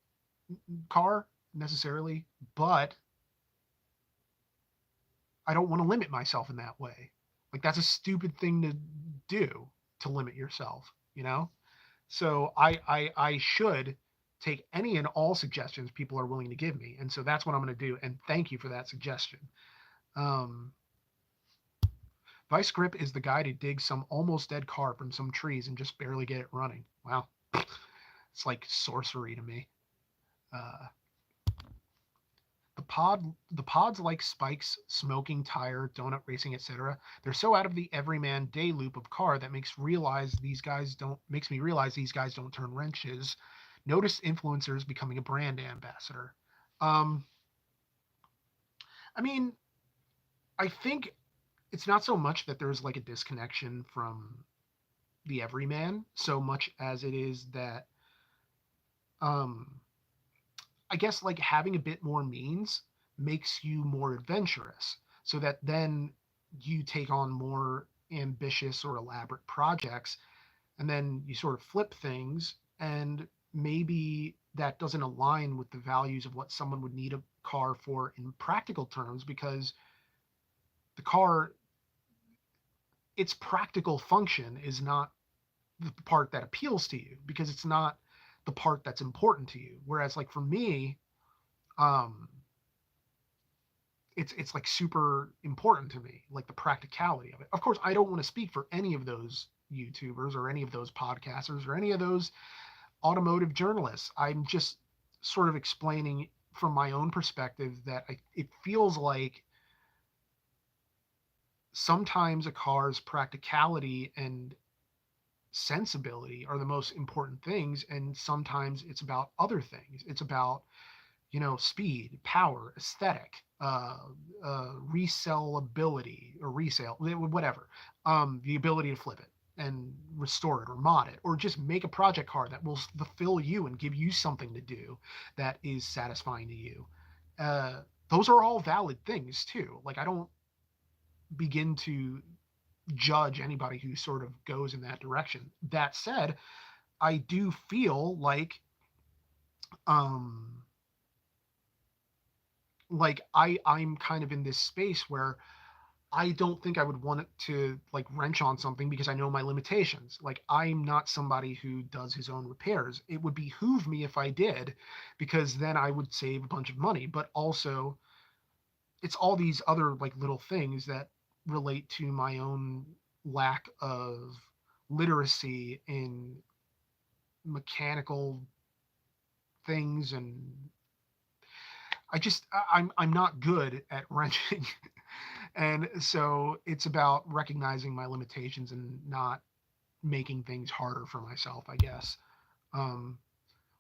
car necessarily, but I don't want to limit myself in that way. Like that's a stupid thing to do to limit yourself, you know? So I should take any and all suggestions people are willing to give me. And so that's what I'm going to do. And thank you for that suggestion. Um, Vice Grip is the guy to dig some almost dead car from some trees and just barely get it running. Wow. It's like sorcery to me. Uh, the pods like spikes, smoking tire, donut racing, etc. They're so out of the everyman day loop of car that makes me realize these guys don't turn wrenches. Notice influencers becoming a brand ambassador. Um, I mean, I think it's not so much that there's like a disconnection from the everyman, so much as it is that um, I guess like having a bit more means makes you more adventurous so that then you take on more ambitious or elaborate projects and then you sort of flip things and maybe that doesn't align with the values of what someone would need a car for in practical terms because the car its practical function is not the part that appeals to you because it's not the part that's important to you whereas like for me um it's like super important to me, like the practicality of it. Of course, I don't want to speak for any of those YouTubers or any of those podcasters or any of those automotive journalists. I'm just sort of explaining from my own perspective that it feels like sometimes a car's practicality and sensibility are the most important things, and sometimes it's about other things. It's about speed, power, aesthetic, resellability or resale, whatever, the ability to flip it and restore it or mod it or just make a project card that will fulfill you and give you something to do that is satisfying to you. Uh, those are all valid things too. Like I don't begin to judge anybody who sort of goes in that direction. That said, I do feel um I'm kind of in this space where I don't think I would want it to like wrench on something because I know my limitations. Like I'm not somebody who does his own repairs. It would behoove me if I did because then I would save a bunch of money, but also it's all these other like little things that relate to my own lack of literacy in mechanical things and I'm not good at wrenching. And so it's about recognizing my limitations and not making things harder for myself, I guess. Um,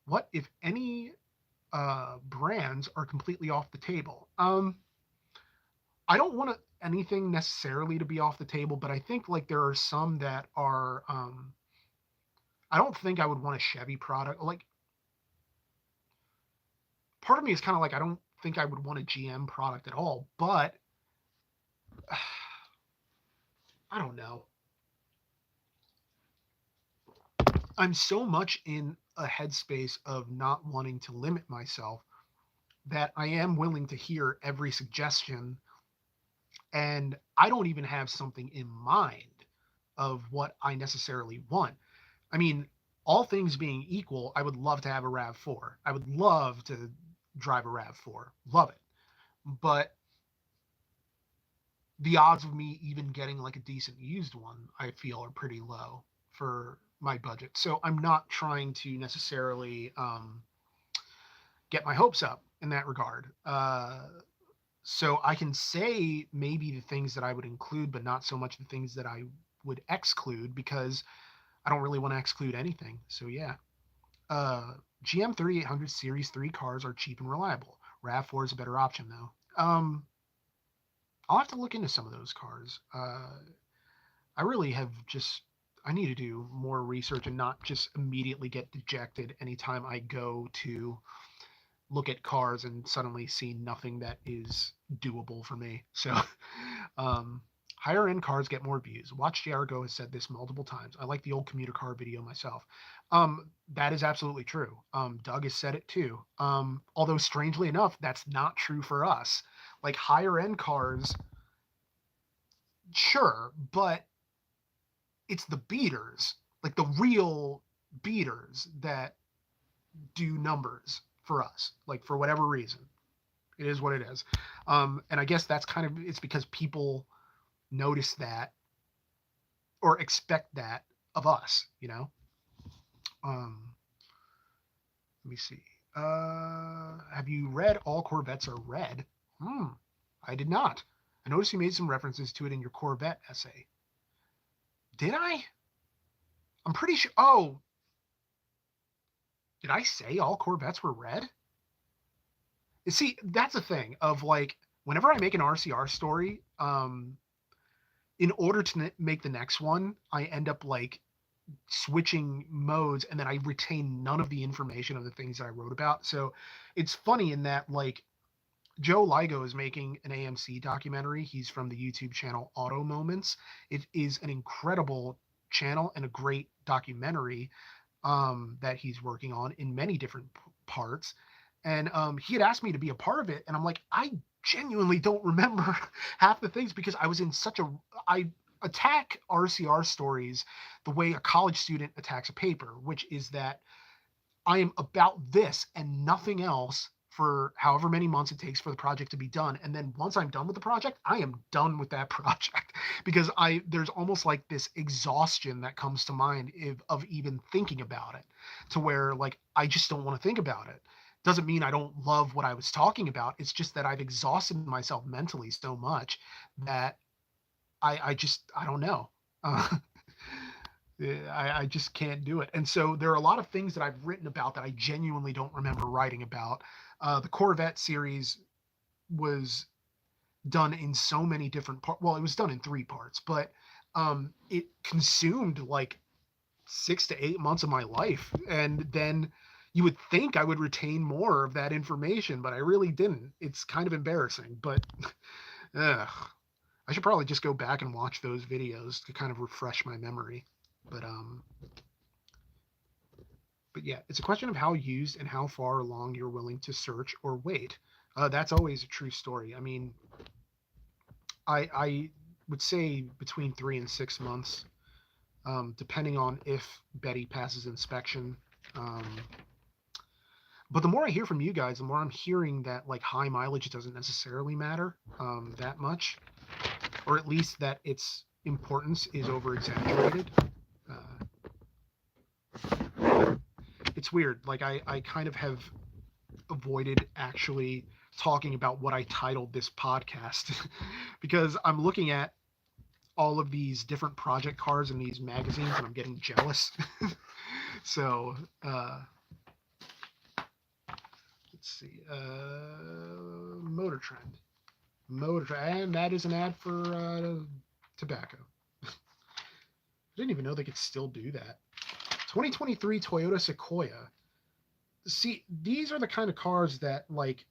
what, if any, brands are completely off the table? I don't want anything necessarily to be off the table, but I think like there are some that are. I don't think I would want a Chevy product. Like, part of me is kind of like I don't think I would want a GM product at all, but I don't know. I'm so much in a headspace of not wanting to limit myself that I am willing to hear every suggestion, and I don't even have something in mind of what I necessarily want. I mean, all things being equal, I would love to have a RAV4. I would love to drive a RAV4. Love it. But the odds of me even getting like a decent used one, I feel, are pretty low for my budget. So I'm not trying to necessarily get my hopes up in that regard. So I can say maybe the things that I would include, but not so much the things that I would exclude, because I don't really want to exclude anything. So yeah, uh, GM 3800 Series 3 cars are cheap and reliable. RAV4 is a better option though. I'll have to look into some of those cars. I really have just, I need to do more research and not just immediately get dejected anytime I go to look at cars and suddenly see nothing that is doable for me. So, um, higher end cars get more views. Watch JR has said this multiple times. I like the old commuter car video myself. That is absolutely true. Doug has said it too. Although strangely enough, that's not true for us. Like higher end cars, sure, but it's the beaters, like the real beaters, that do numbers for us, like for whatever reason. It is what it is. And I guess that's kind of, it's because people notice that or expect that of us, you know? Um, Let me see. Have you read All Corvettes Are Red? I did not. I noticed you made some references to it in your Corvette essay. Did I? I'm pretty sure. Oh, did I say all Corvettes were red? You see, that's the thing of like, whenever I make an RCR story, in order to make the next one, I end up like switching modes, and then I retain none of the information of the things that I wrote about. So it's funny in that like Joe Ligo is making an AMC documentary. He's from the YouTube channel Auto Moments. It is an incredible channel and a great documentary that he's working on in many different parts. And he had asked me to be a part of it, and I'm like, I genuinely don't remember half the things because I was in such a, I attack RCR stories the way a college student attacks a paper, which is that I am about this and nothing else for however many months it takes for the project to be done. And then once I'm done with the project, I am done with that project because there's almost like this exhaustion that comes to mind of even thinking about it, to where like I just don't want to think about it. Doesn't mean I don't love what I was talking about. It's just that I've exhausted myself mentally so much that I don't know. Uh, I just can't do it. And so there are a lot of things that I've written about that I genuinely don't remember writing about. The Corvette series was done in so many different parts. Well, it was done in 3 parts, but it consumed like 6 to 8 months of my life. And then you would think I would retain more of that information, but I really didn't. It's kind of embarrassing, but ugh, I should probably just go back and watch those videos to kind of refresh my memory. But but yeah, it's a question of how used and how far along you're willing to search or wait. That's always a true story. I mean, I would say between 3 and 6 months, depending on if Betty passes inspection. But the more I hear from you guys, the more I'm hearing that like high mileage doesn't necessarily matter that much, or at least that its importance is over exaggerated. It's weird. Like I kind of have avoided actually talking about what I titled this podcast because I'm looking at all of these different project cars in these magazines, and I'm getting jealous. So let's see, Motor Trend, and that is an ad for tobacco. I didn't even know they could still do that. 2023 Toyota Sequoia. See, these are the kind of cars that, like,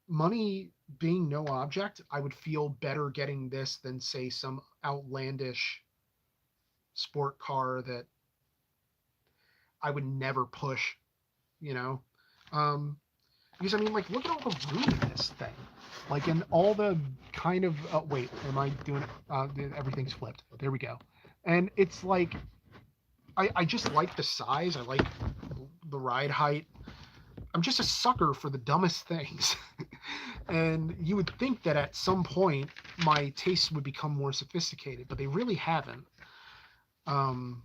money being no object, I would feel better getting this than, say, some outlandish sport car that I would never push, you know? Um, because, I mean, like, look at all the room in this thing. Like, in all the kind of, wait, am I doing it? Everything's flipped. There we go. And it's like, I just like the size. I like the ride height. I'm just a sucker for the dumbest things. And you would think that at some point my tastes would become more sophisticated, but they really haven't. Um,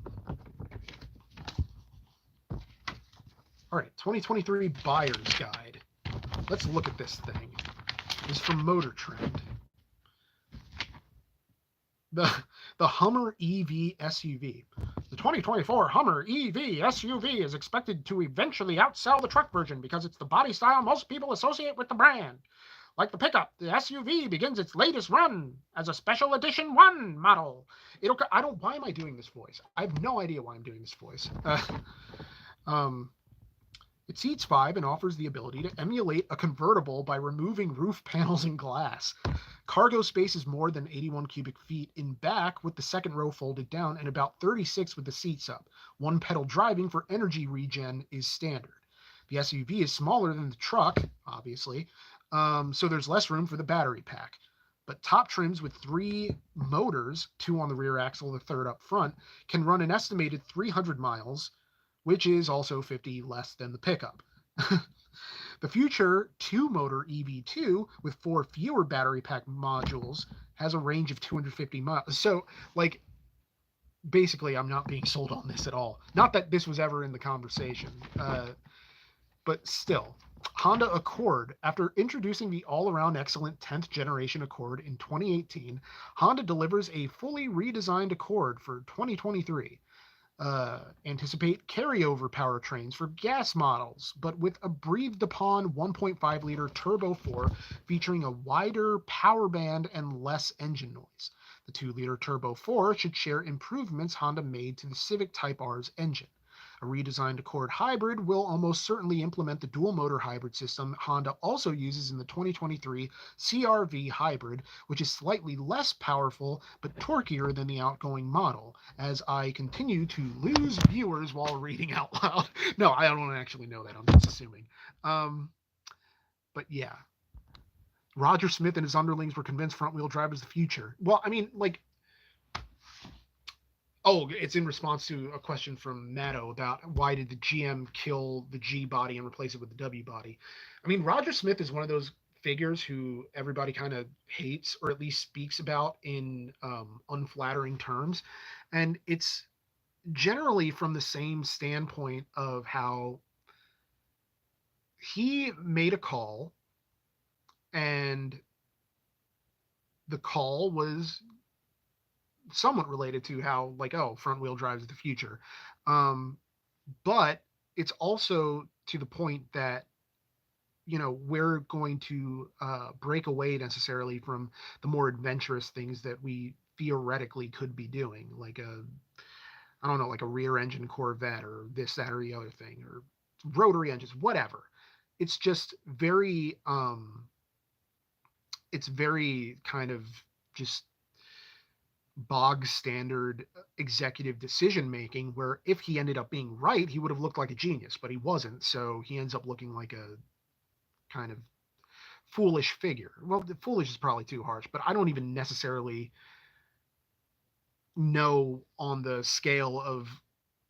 all right, 2023 Buyer's Guide. Let's look at this thing. This is from Motor Trend. The, the Hummer EV SUV. The 2024 Hummer EV SUV is expected to eventually outsell the truck version because it's the body style most people associate with the brand. Like the pickup, the SUV begins its latest run as a special edition 1 model. I don't. Why am I doing this voice? I have no idea why I'm doing this voice. Um, it seats 5 and offers the ability to emulate a convertible by removing roof panels and glass. Cargo space is more than 81 cubic feet in back with the second row folded down and about 36 with the seats up. One pedal driving for energy regen is standard. The SUV is smaller than the truck, obviously, so there's less room for the battery pack. But top trims with 3 motors, 2 on the rear axle, the third up front, can run an estimated 300 miles, which is also 50 less than the pickup. The future 2-motor EV2 with 4 fewer battery pack modules has a range of 250 miles. So, like, basically, I'm not being sold on this at all. Not that this was ever in the conversation, but still. Honda Accord. After introducing the all-around excellent 10th generation Accord in 2018, Honda delivers a fully redesigned Accord for 2023. Anticipate carryover powertrains for gas models, but with a breathed upon 1.5 liter Turbo 4 featuring a wider power band and less engine noise. The 2-liter Turbo 4 should share improvements Honda made to the Civic Type R's engine. A redesigned Accord Hybrid will almost certainly implement the dual motor hybrid system Honda also uses in the 2023 CR-V Hybrid, which is slightly less powerful but torquier than the outgoing model, as I continue to lose viewers while reading out loud. No, I don't actually know that. I'm just assuming. But yeah. Roger Smith and his underlings were convinced front-wheel drive is the future. Well, I mean, like, oh, it's in response to a question from Matto about why did the GM kill the G body and replace it with the W body. I mean, Roger Smith is one of those figures who everybody kind of hates or at least speaks about in unflattering terms. And it's generally from the same standpoint of how he made a call and the call was somewhat related to how, like, oh, front wheel drive is the future. But it's also to the point that, we're going to break away necessarily from the more adventurous things that we theoretically could be doing, like I don't know, like a rear engine Corvette or this, that, or the other thing, or rotary engines, whatever. It's just very, it's very kind of just bog standard executive decision making, where if he ended up being right, he would have looked like a genius, but he wasn't. So he ends up looking like a kind of foolish figure. Well, foolish is probably too harsh, but I don't even necessarily know on the scale of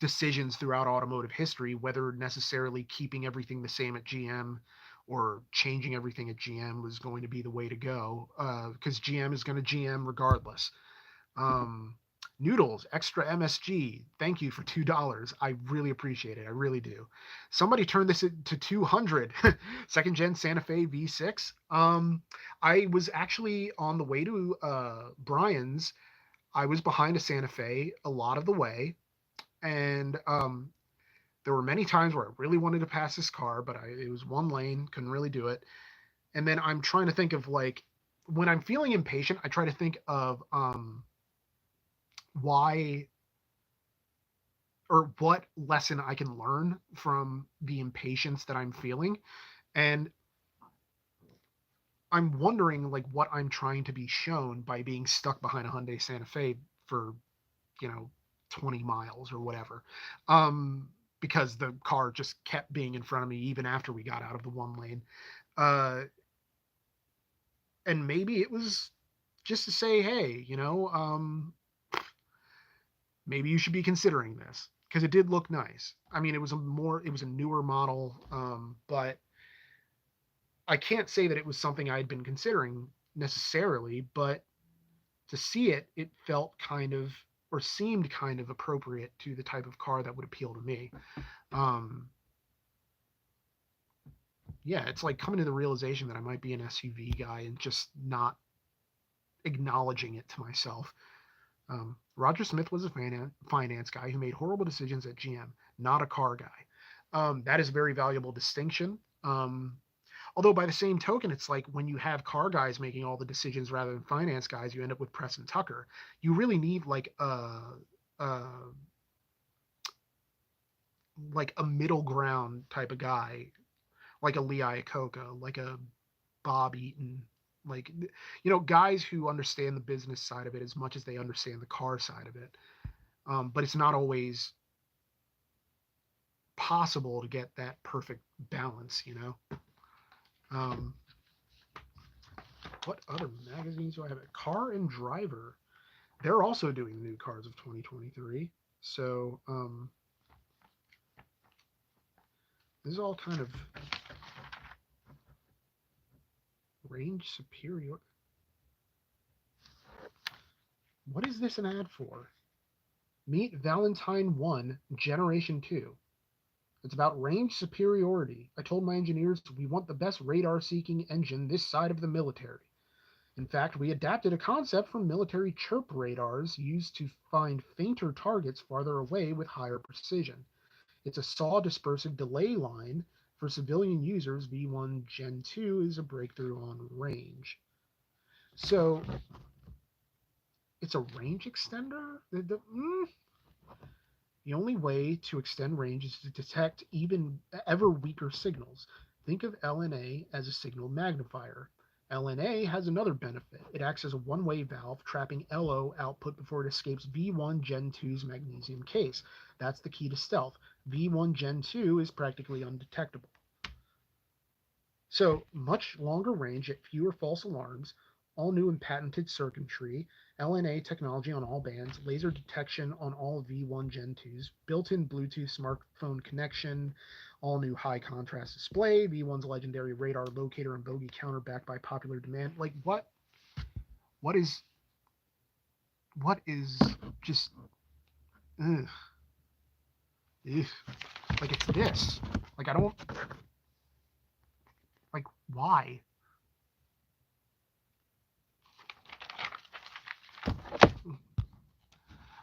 decisions throughout automotive history whether necessarily keeping everything the same at GM or changing everything at GM was going to be the way to go, because GM is going to GM regardless. Um, Noodles, extra MSG. Thank you for $2. I really appreciate it. I really do. Somebody turned this into 200. Second gen Santa Fe V6. I was actually on the way to Brian's. I was behind a Santa Fe a lot of the way, and there were many times where I really wanted to pass this car, but it was one lane, couldn't really do it. And then I'm trying to think of like when I'm feeling impatient, I try to think of why or what lesson I can learn from the impatience that I'm feeling. And I'm wondering like what I'm trying to be shown by being stuck behind a Hyundai Santa Fe for, you know, 20 miles or whatever. Because the car just kept being in front of me even after we got out of the one lane. Uh, and maybe it was just to say, hey, maybe you should be considering this because it did look nice. I mean, it was a newer model, but I can't say that it was something I'd been considering necessarily, but to see it, it felt kind of or seemed kind of appropriate to the type of car that would appeal to me. Um, yeah, it's like coming to the realization that I might be an SUV guy and just not acknowledging it to myself. Roger Smith was a finance guy who made horrible decisions at GM, not a car guy. That is a very valuable distinction. Although by the same token, it's like when you have car guys making all the decisions rather than finance guys, you end up with Preston Tucker. You really need a like a middle ground type of guy, like a Lee Iacocca, like a Bob Eaton, like guys who understand the business side of it as much as they understand the car side of it. But it's not always possible to get that perfect balance. Um, what other magazines do I have? Car and Driver. They're also doing new cars of 2023. So this is all kind of range superior. What is this an ad for? Meet Valentine 1 Generation 2. It's about range superiority. I told my engineers we want the best radar seeking engine this side of the military. In fact, we adapted a concept from military chirp radars used to find fainter targets farther away with higher precision. It's a SAW dispersive delay line for civilian users. V1 Gen 2 is a breakthrough on range. So it's a range extender? The only way to extend range is to detect even ever weaker signals. Think of LNA as a signal magnifier. LNA has another benefit. It acts as a one-way valve, trapping LO output before it escapes V1 Gen 2's magnesium case. That's the key to stealth. V1 Gen 2 is practically undetectable. So much longer range at fewer false alarms, all new and patented circuitry, LNA technology on all bands, laser detection on all V1 Gen 2s, built-in Bluetooth smartphone connection, all new high contrast display, V1's legendary radar locator and bogey counter backed by popular demand. Like what is what is just ugh, ugh. Like it's this. Like I don't like why?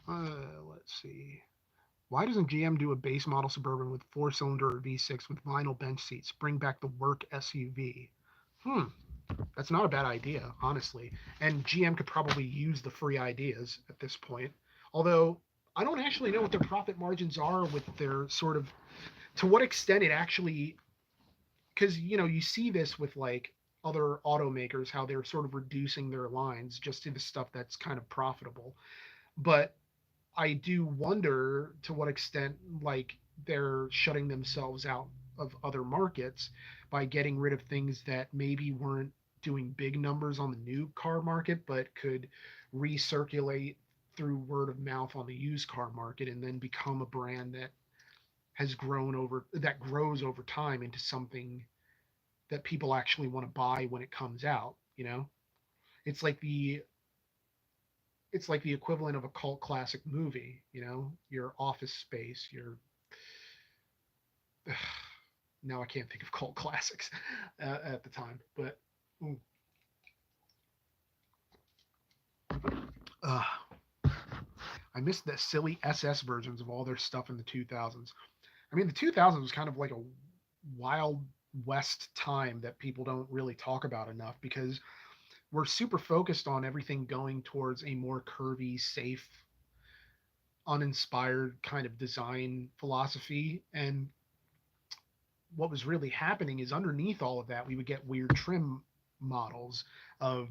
Let's see. Why doesn't GM do a base model Suburban with four-cylinder V6 with vinyl bench seats? Bring back the work SUV. Hmm, that's not a bad idea, honestly. And GM could probably use the free ideas at this point. Although I don't actually know what their profit margins are with their sort of to what extent it actually because you see this with like other automakers how they're sort of reducing their lines just to the stuff that's kind of profitable. But I do wonder to what extent like they're shutting themselves out of other markets by getting rid of things that maybe weren't doing big numbers on the new car market but could recirculate through word of mouth on the used car market and then become a brand that grows over time into something that people actually want to buy when it comes out. It's like it's like the equivalent of a cult classic movie, you know, your Office Space, your now I can't think of cult classics at the time, but uh, I missed the silly SS versions of all their stuff in the 2000s. I mean, the 2000s was kind of like a wild west time that people don't really talk about enough because we're super focused on everything going towards a more curvy, safe, uninspired kind of design philosophy. And what was really happening is underneath all of that, we would get weird trim models of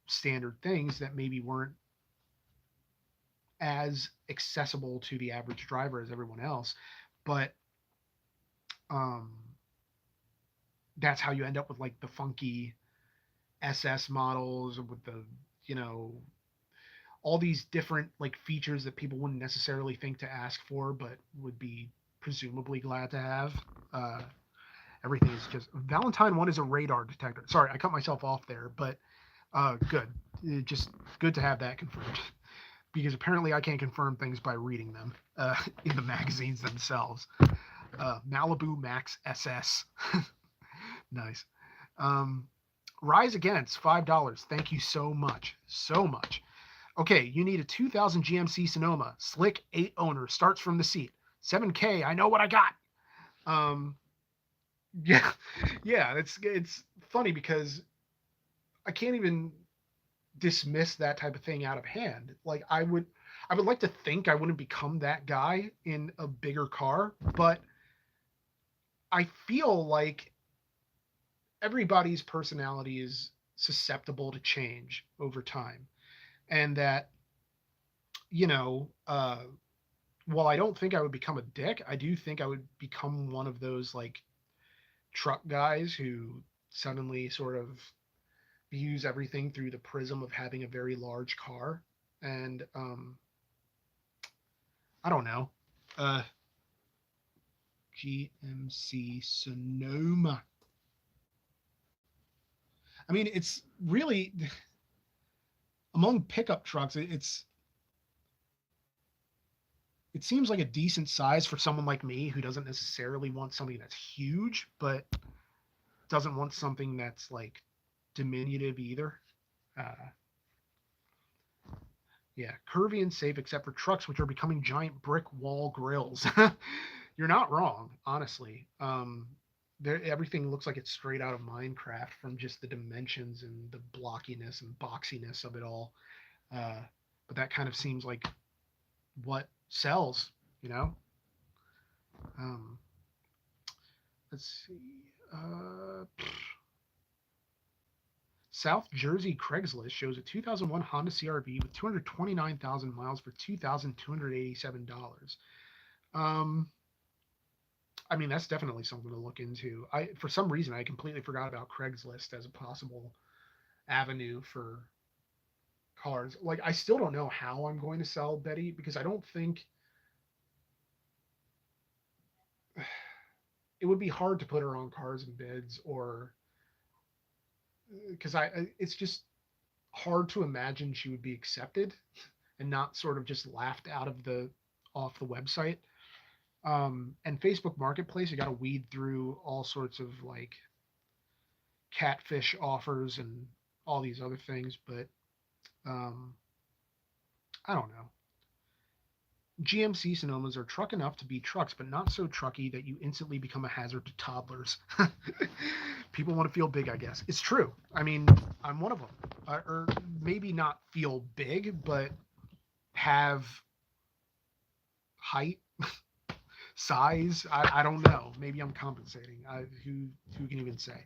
standard things that maybe weren't as accessible to the average driver as everyone else. But um, that's how you end up with like the funky SS models with the, you know, all these different like features that people wouldn't necessarily think to ask for, but would be presumably glad to have. Uh, Everything is just Valentine one is a radar detector. Sorry, I cut myself off there, but good. Just good to have that confirmed because apparently I can't confirm things by reading them in the magazines themselves. Malibu Max SS. Nice. Um, Rise Against $5. Thank you so much, so much. Okay, you need a 2000 GMC Sonoma, slick 8 owner, starts from the seat, 7K. I know what I got. Um, yeah, yeah. It's funny because I can't even dismiss that type of thing out of hand. Like I would like to think I wouldn't become that guy in a bigger car, but I feel like everybody's personality is susceptible to change over time, and that you know, while I don't think I would become a dick, I do think I would become one of those like truck guys who suddenly sort of views everything through the prism of having a very large car. And I don't know. Uh, GMC Sonoma. I mean, it's really among pickup trucks. It seems like a decent size for someone like me who doesn't necessarily want something that's huge, but doesn't want something that's like diminutive either. Uh, yeah, curvy and safe except for trucks, which are becoming giant brick wall grills. You're not wrong, honestly. Everything looks like it's straight out of Minecraft from just the dimensions and the blockiness and boxiness of it all. Uh, but that kind of seems like what sells, you know? Um, let's see. South Jersey Craigslist shows a 2001 Honda CRV with 229,000 miles for $2,287. Um, I mean, that's definitely something to look into. For some reason, I completely forgot about Craigslist as a possible avenue for cars. Like, I still don't know how I'm going to sell Betty because I don't think it would be hard to put her on Cars and Bids or because it's just hard to imagine she would be accepted and not sort of just laughed out of the off the website. And Facebook Marketplace, you got to weed through all sorts of like catfish offers and all these other things, but um, I don't know. GMC Sonomas are truck enough to be trucks, but not so trucky that you instantly become a hazard to toddlers. People want to feel big, I guess. It's true. I mean, I'm one of them. Or maybe not feel big, but have height, size. I don't know. Maybe I'm compensating. Who can even say?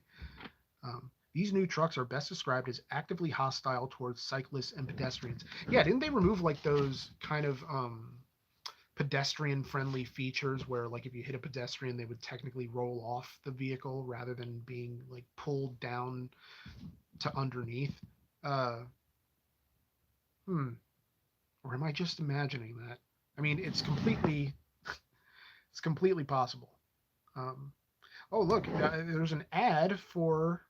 These new trucks are best described as actively hostile towards cyclists and pedestrians. Yeah, didn't they remove like those kind of pedestrian friendly features where like if you hit a pedestrian they would technically roll off the vehicle rather than being like pulled down to underneath? Uh, hmm. Or am I just imagining that? I mean, it's completely possible. Um, oh look, there's an ad for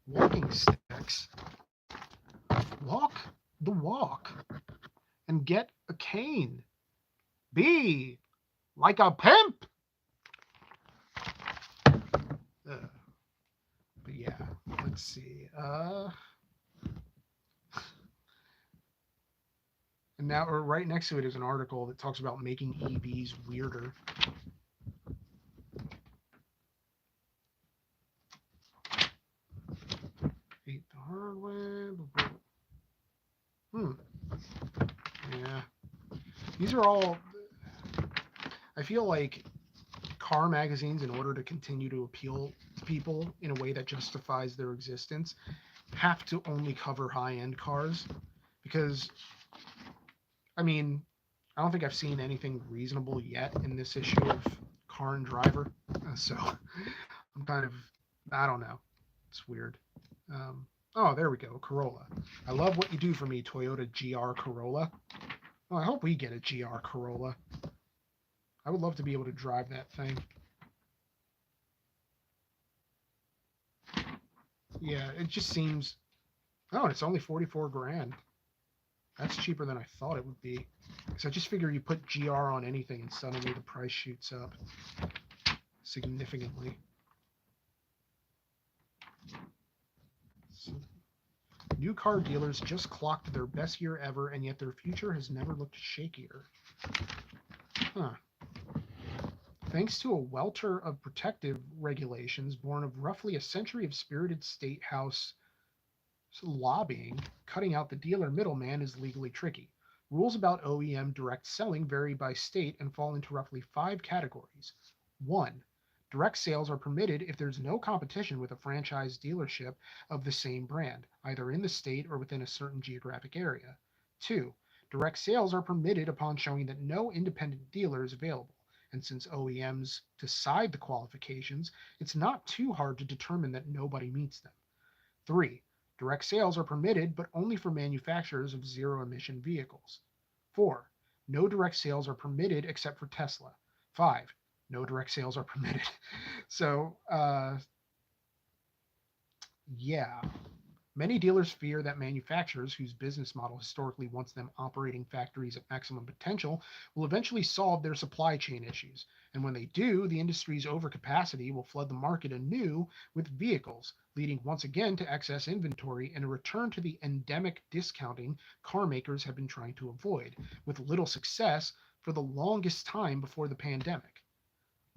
walking sticks. Walk the walk. and get a cane. Be like a pimp. But yeah, let's see. And now, or right next to it is an article that talks about making EVs weirder. Eat the hard way. Yeah. These are all. I feel like car magazines, in order to continue to appeal to people in a way that justifies their existence, have to only cover high-end cars, because I mean, I don't think I've seen anything reasonable yet in this issue of Car and Driver. So I'm kind of, I don't know. It's weird. Oh, there we go. Corolla. I love what you do for me, Toyota GR Corolla. Oh, I hope we get a GR Corolla. I would love to be able to drive that thing. Yeah, it just seems. Oh, and it's only 44 grand. That's cheaper than I thought it would be. Because I just figure you put GR on anything and suddenly the price shoots up significantly. So, new car dealers just clocked their best year ever, and yet their future has never looked shakier. Huh. Thanks to a welter of protective regulations born of roughly a century of spirited state house lobbying, cutting out the dealer middleman is legally tricky. Rules about OEM direct selling vary by state and fall into roughly 5 categories. 1. Direct sales are permitted if there's no competition with a franchise dealership of the same brand, either in the state or within a certain geographic area. 2. Direct sales are permitted upon showing that no independent dealer is available, and since OEMs decide the qualifications, it's not too hard to determine that nobody meets them. 3. Direct sales are permitted, but only for manufacturers of zero-emission vehicles. 4. No direct sales are permitted except for Tesla. 5. No direct sales are permitted. So, yeah. Many dealers fear that manufacturers, whose business model historically wants them operating factories at maximum potential, will eventually solve their supply chain issues. And when they do, the industry's overcapacity will flood the market anew with vehicles, leading once again to excess inventory and a return to the endemic discounting car makers have been trying to avoid, with little success for the longest time before the pandemic.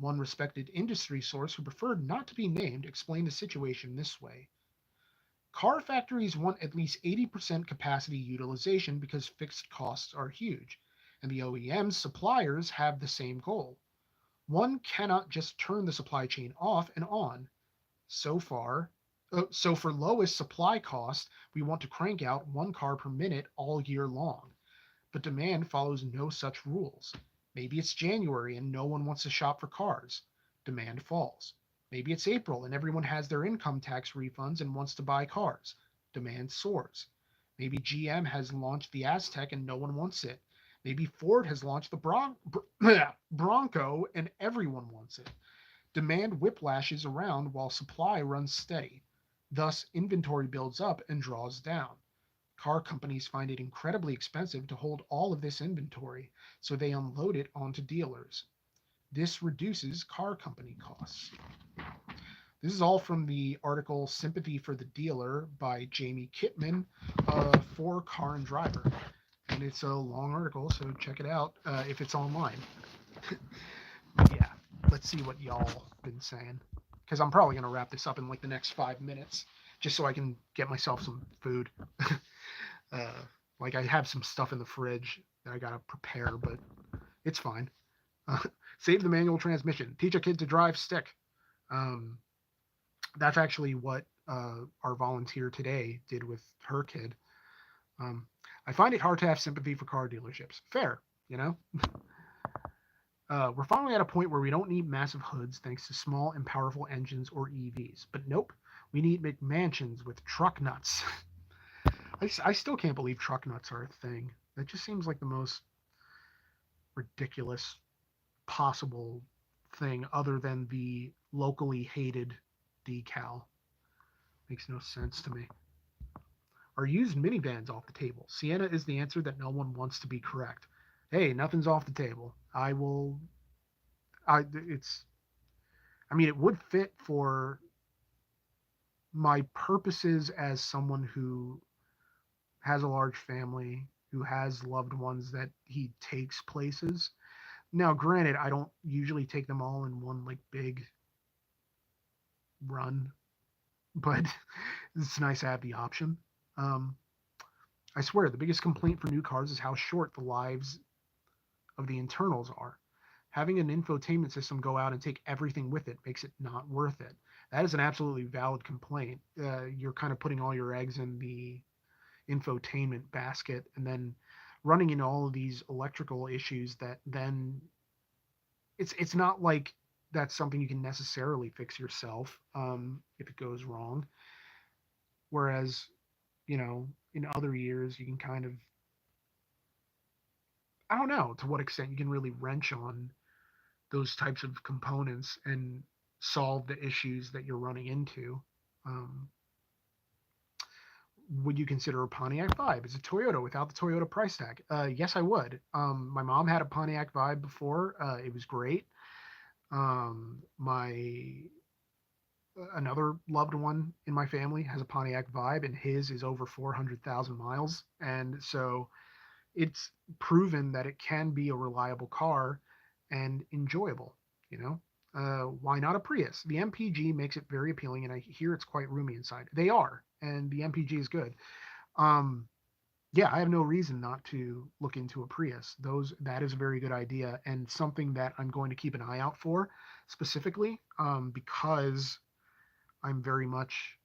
One respected industry source who preferred not to be named explained the situation this way. Car factories want at least 80% capacity utilization because fixed costs are huge, and the OEM's suppliers have the same goal. One cannot just turn the supply chain off and on. So for lowest supply cost, we want to crank out 1 car per minute all year long. But demand follows no such rules. Maybe it's January and no one wants to shop for cars. Demand falls. Maybe it's April and everyone has their income tax refunds and wants to buy cars. Demand soars. Maybe GM has launched the Aztec and no one wants it. Maybe Ford has launched the Bronco and everyone wants it. Demand whiplashes around while supply runs steady. Thus, inventory builds up and draws down. Car companies find it incredibly expensive to hold all of this inventory, so they unload it onto dealers. This reduces car company costs. This is all from the article Sympathy for the Dealer by Jamie Kittman for Car and Driver. And it's a long article, so check it out if it's online. Yeah, let's see what y'all been saying. Because I'm probably going to wrap this up in like the next 5 minutes, just so I can get myself some food. Like I have some stuff in the fridge that I got to prepare, but it's fine. Save the manual transmission. Teach a kid to drive stick. That's actually what our volunteer today did with her kid. I find it hard to have sympathy for car dealerships. Fair, you know? We're finally at a point where we don't need massive hoods thanks to small and powerful engines or EVs. But nope, we need McMansions with truck nuts. I still can't believe truck nuts are a thing. That just seems like the most ridiculous possible thing other than the locally hated decal. Makes no sense to me. Are used minivans off the table? Sienna is the answer that no one wants to be correct. Hey, nothing's off the table. I will. It's. I mean, it would fit for my purposes as someone who has a large family, who has loved ones that he takes places. Now, granted, I don't usually take them all in one like big run, but it's nice to have the option. Um, I swear, the biggest complaint for new cars is how short the lives of the internals are. Having an infotainment system go out and take everything with it makes it not worth it. That is an absolutely valid complaint. You're kind of putting all your eggs in the infotainment basket and then running into all of these electrical issues that then it's not like that's something you can necessarily fix yourself if it goes wrong. Whereas, in other years, you can kind of, I don't know to what extent you can really wrench on those types of components and solve the issues that you're running into. Um, would you consider a Pontiac Vibe as a Toyota without the Toyota price tag? Yes, I would. My mom had a Pontiac Vibe before. It was great. My another loved one in my family has a Pontiac Vibe, and his is over 400,000 miles, and so it's proven that it can be a reliable car and enjoyable. You know, why not a Prius? The MPG makes it very appealing, and I hear it's quite roomy inside. They are, and the MPG is good. Um, yeah, I have no reason not to look into a Prius. That is a very good idea and something that I'm going to keep an eye out for specifically because I'm very much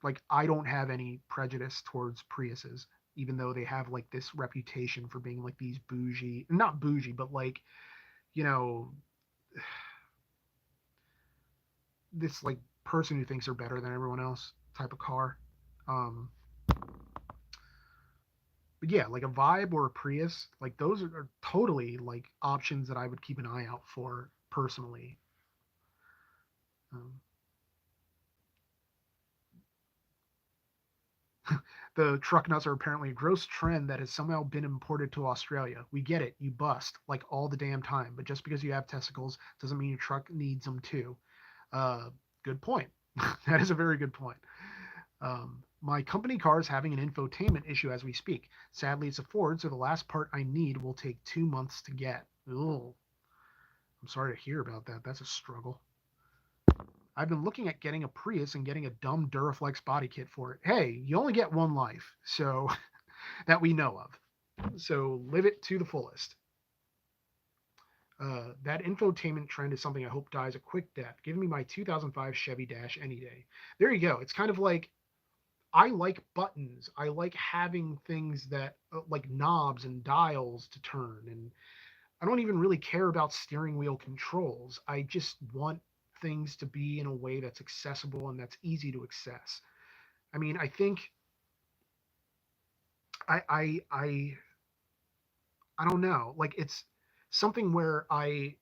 like I don't have any prejudice towards Priuses, even though they have like this reputation for being like these bougie, not bougie, but like you know this like person who thinks they're better than everyone else type of car. Um, but yeah, like a Vibe or a Prius, like those are totally like options that I would keep an eye out for personally. Um, the truck nuts are apparently a gross trend that has somehow been imported to Australia. We get it, you bust like all the damn time, but just because you have testicles doesn't mean your truck needs them too. Uh, good point. That is a very good point. My company car is having an infotainment issue as we speak. Sadly, it's a Ford, so the last part I need will take 2 months to get. Ugh. I'm sorry to hear about that. That's a struggle. I've been looking at getting a Prius and getting a dumb Duraflex body kit for it. Hey, you only get one life, so that we know of. So live it to the fullest. That infotainment trend is something I hope dies a quick death. Give me my 2005 Chevy Dash any day. There you go. It's kind of like I like buttons. I like having things that like knobs and dials to turn. And I don't even really care about steering wheel controls. I just want things to be in a way that's accessible and that's easy to access. I mean, I think I I I I don't know. Like it's something where I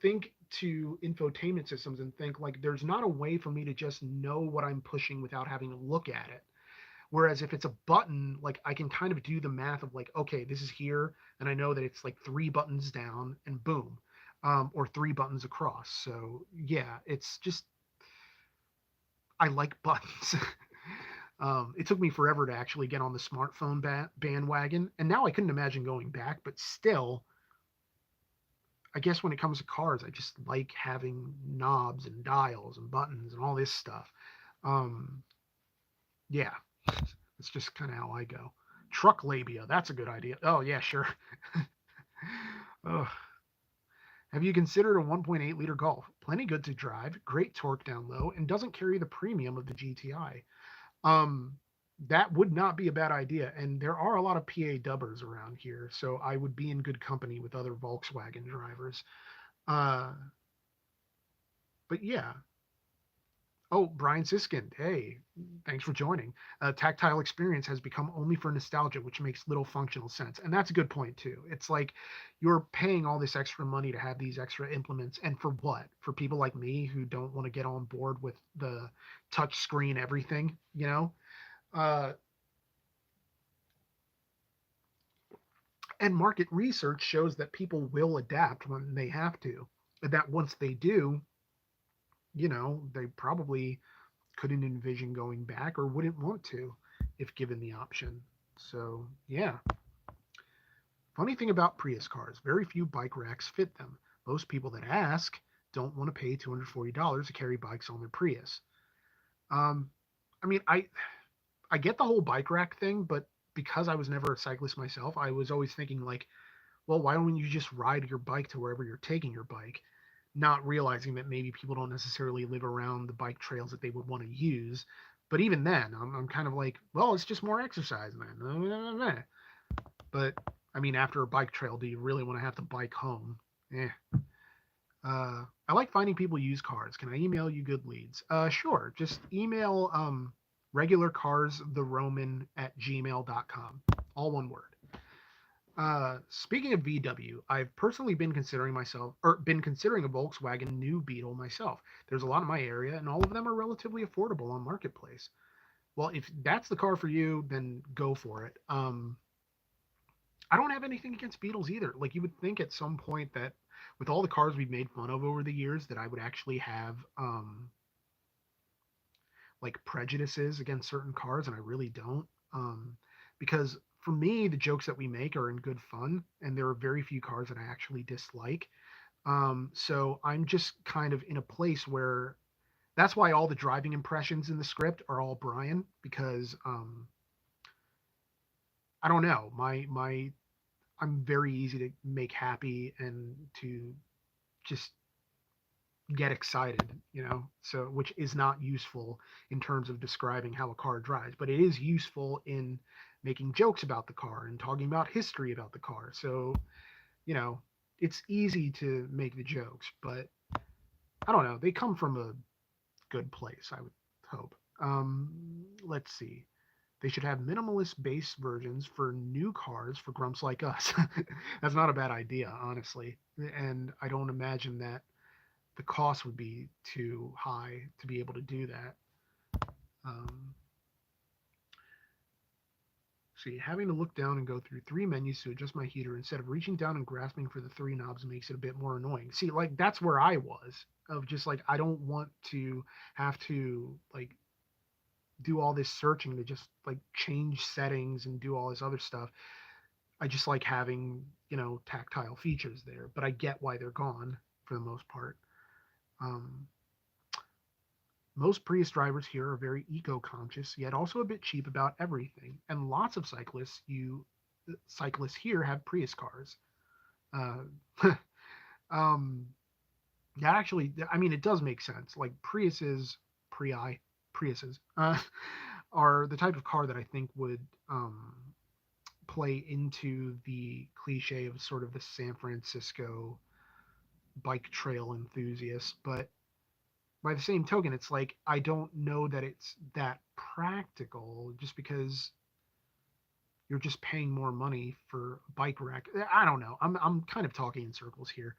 think to infotainment systems and think like there's not a way for me to just know what I'm pushing without having to look at it. Whereas if it's a button, like I can kind of do the math of like, okay, this is here, and I know that it's like three buttons down and boom, or three buttons across. So yeah, it's just I like buttons. It took me forever to actually get on the smartphone bandwagon, and now I couldn't imagine going back. But still, I guess when it comes to cars, I just like having knobs and dials and buttons and all this stuff. Um, yeah, it's just kind of how I go. Truck labia, that's a good idea. Oh yeah, sure. Ugh. Have you considered a 1.8 liter Golf? Plenty good to drive, great torque down low, and doesn't carry the premium of the GTI. Um, that would not be a bad idea. And there are a lot of PA dubbers around here, so I would be in good company with other Volkswagen drivers. Uh, but yeah, oh, Brian Siskind, hey, thanks for joining. Tactile experience has become only for nostalgia, which makes little functional sense. And that's a good point, too. It's like you're paying all this extra money to have these extra implements. And for what? For people like me who don't want to get on board with the touch screen everything, you know? And market research shows that people will adapt when they have to. And that once they do, they probably couldn't envision going back or wouldn't want to if given the option. So, yeah. Funny thing about Prius cars, very few bike racks fit them. Most people that ask don't want to pay $240 to carry bikes on their Prius. Um, I mean, I get the whole bike rack thing, but because I was never a cyclist myself, I was always thinking like, well, why don't you just ride your bike to wherever you're taking your bike? Not realizing that maybe people don't necessarily live around the bike trails that they would want to use. But even then, I'm kind of like, well, it's just more exercise, man. But I mean, after a bike trail, do you really want to have to bike home? Eh. I like finding people use cars. Can I email you good leads? Sure. Just email regularcarstheroman@gmail.com. All one word. Speaking of VW, I've personally been considering a Volkswagen new Beetle myself. There's a lot in my area, and all of them are relatively affordable on Marketplace. Well, if that's the car for you, then go for it. I don't have anything against Beetles either. Like you would think at some point that with all the cars we've made fun of over the years, that I would actually have like prejudices against certain cars, and I really don't. Because for me, the jokes that we make are in good fun, and there are very few cars that I actually dislike. So I'm just kind of in a place where that's why all the driving impressions in the script are all Brian, because I don't know, my I'm very easy to make happy and to just get excited, so which is not useful in terms of describing how a car drives, but it is useful in making jokes about the car and talking about history about the car. So, you know, it's easy to make the jokes, but I don't know, they come from a good place, I would hope. Let's see. They should have minimalist base versions for new cars for grumps like us. That's not a bad idea, honestly. And I don't imagine that the cost would be too high to be able to do that. Um, See, having to look down and go through three menus to adjust my heater instead of reaching down and grasping for the three knobs makes it a bit more annoying. See, like that's where I was of just like I don't want to have to like do all this searching to just like change settings and do all this other stuff. I just like having, tactile features there, but I get why they're gone for the most part. Um, Most Prius drivers here are very eco-conscious, yet also a bit cheap about everything, and lots of cyclists here have Prius cars. Uh, um, that actually, I mean, it does make sense. Like Prii, Priuses, are the type of car that I think would play into the cliche of sort of the San Francisco bike trail enthusiast, but by the same token, it's like I don't know that it's that practical just because you're just paying more money for a bike rack. I don't know. I'm kind of talking in circles here.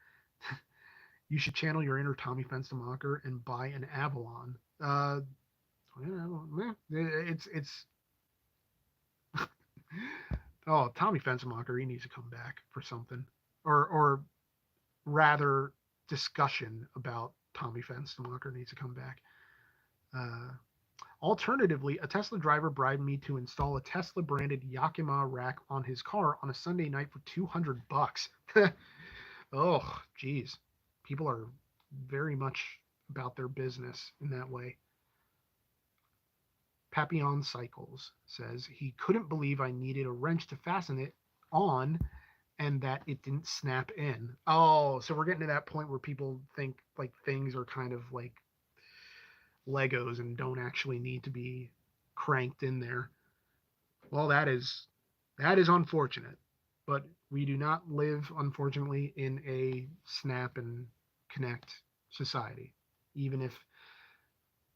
You should channel your inner Tommy Fenstermacher and buy an Avalon. It's oh, Tommy Fenstermacher, he needs to come back for something, or rather, discussion about Tommy Fenstermacher needs to come back. Uh, Alternatively, a Tesla driver bribed me to install a Tesla branded Yakima rack on his car on a Sunday night for $200. Oh, geez. People are very much about their business in that way. Papillon Cycles says he couldn't believe I needed a wrench to fasten it on and that it didn't snap in. Oh, so we're getting to that point where people think like things are kind of like Legos and don't actually need to be cranked in there. Well, that is unfortunate, but we do not live, unfortunately, in a snap and connect society, even if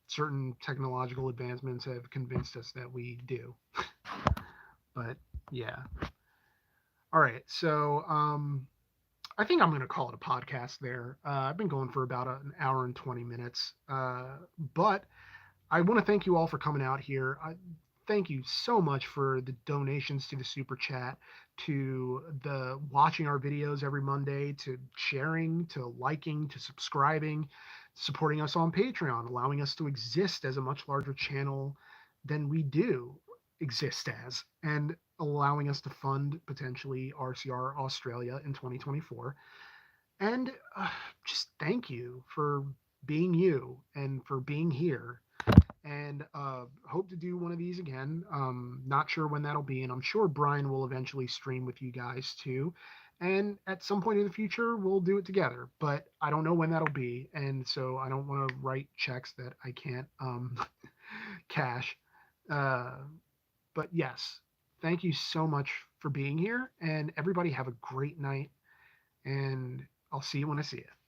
certain technological advancements have convinced us that we do. But yeah. All right. So I think I'm going to call it a podcast there. I've been going for about an hour and 20 minutes. But I want to thank you all for coming out here. thank you so much for the donations to the super chat, to the watching our videos every Monday, to sharing, to liking, to subscribing, supporting us on Patreon, allowing us to exist as a much larger channel than we do exist as, and allowing us to fund potentially RCR Australia in 2024. And just thank you for being you and for being here. And hope to do one of these again. Not sure when that'll be, and I'm sure Brian will eventually stream with you guys too. And at some point in the future, we'll do it together. But I don't know when that'll be, and so I don't want to write checks that I can't cash. Uh, but yes, thank you so much for being here, and everybody have a great night. And I'll see you when I see you.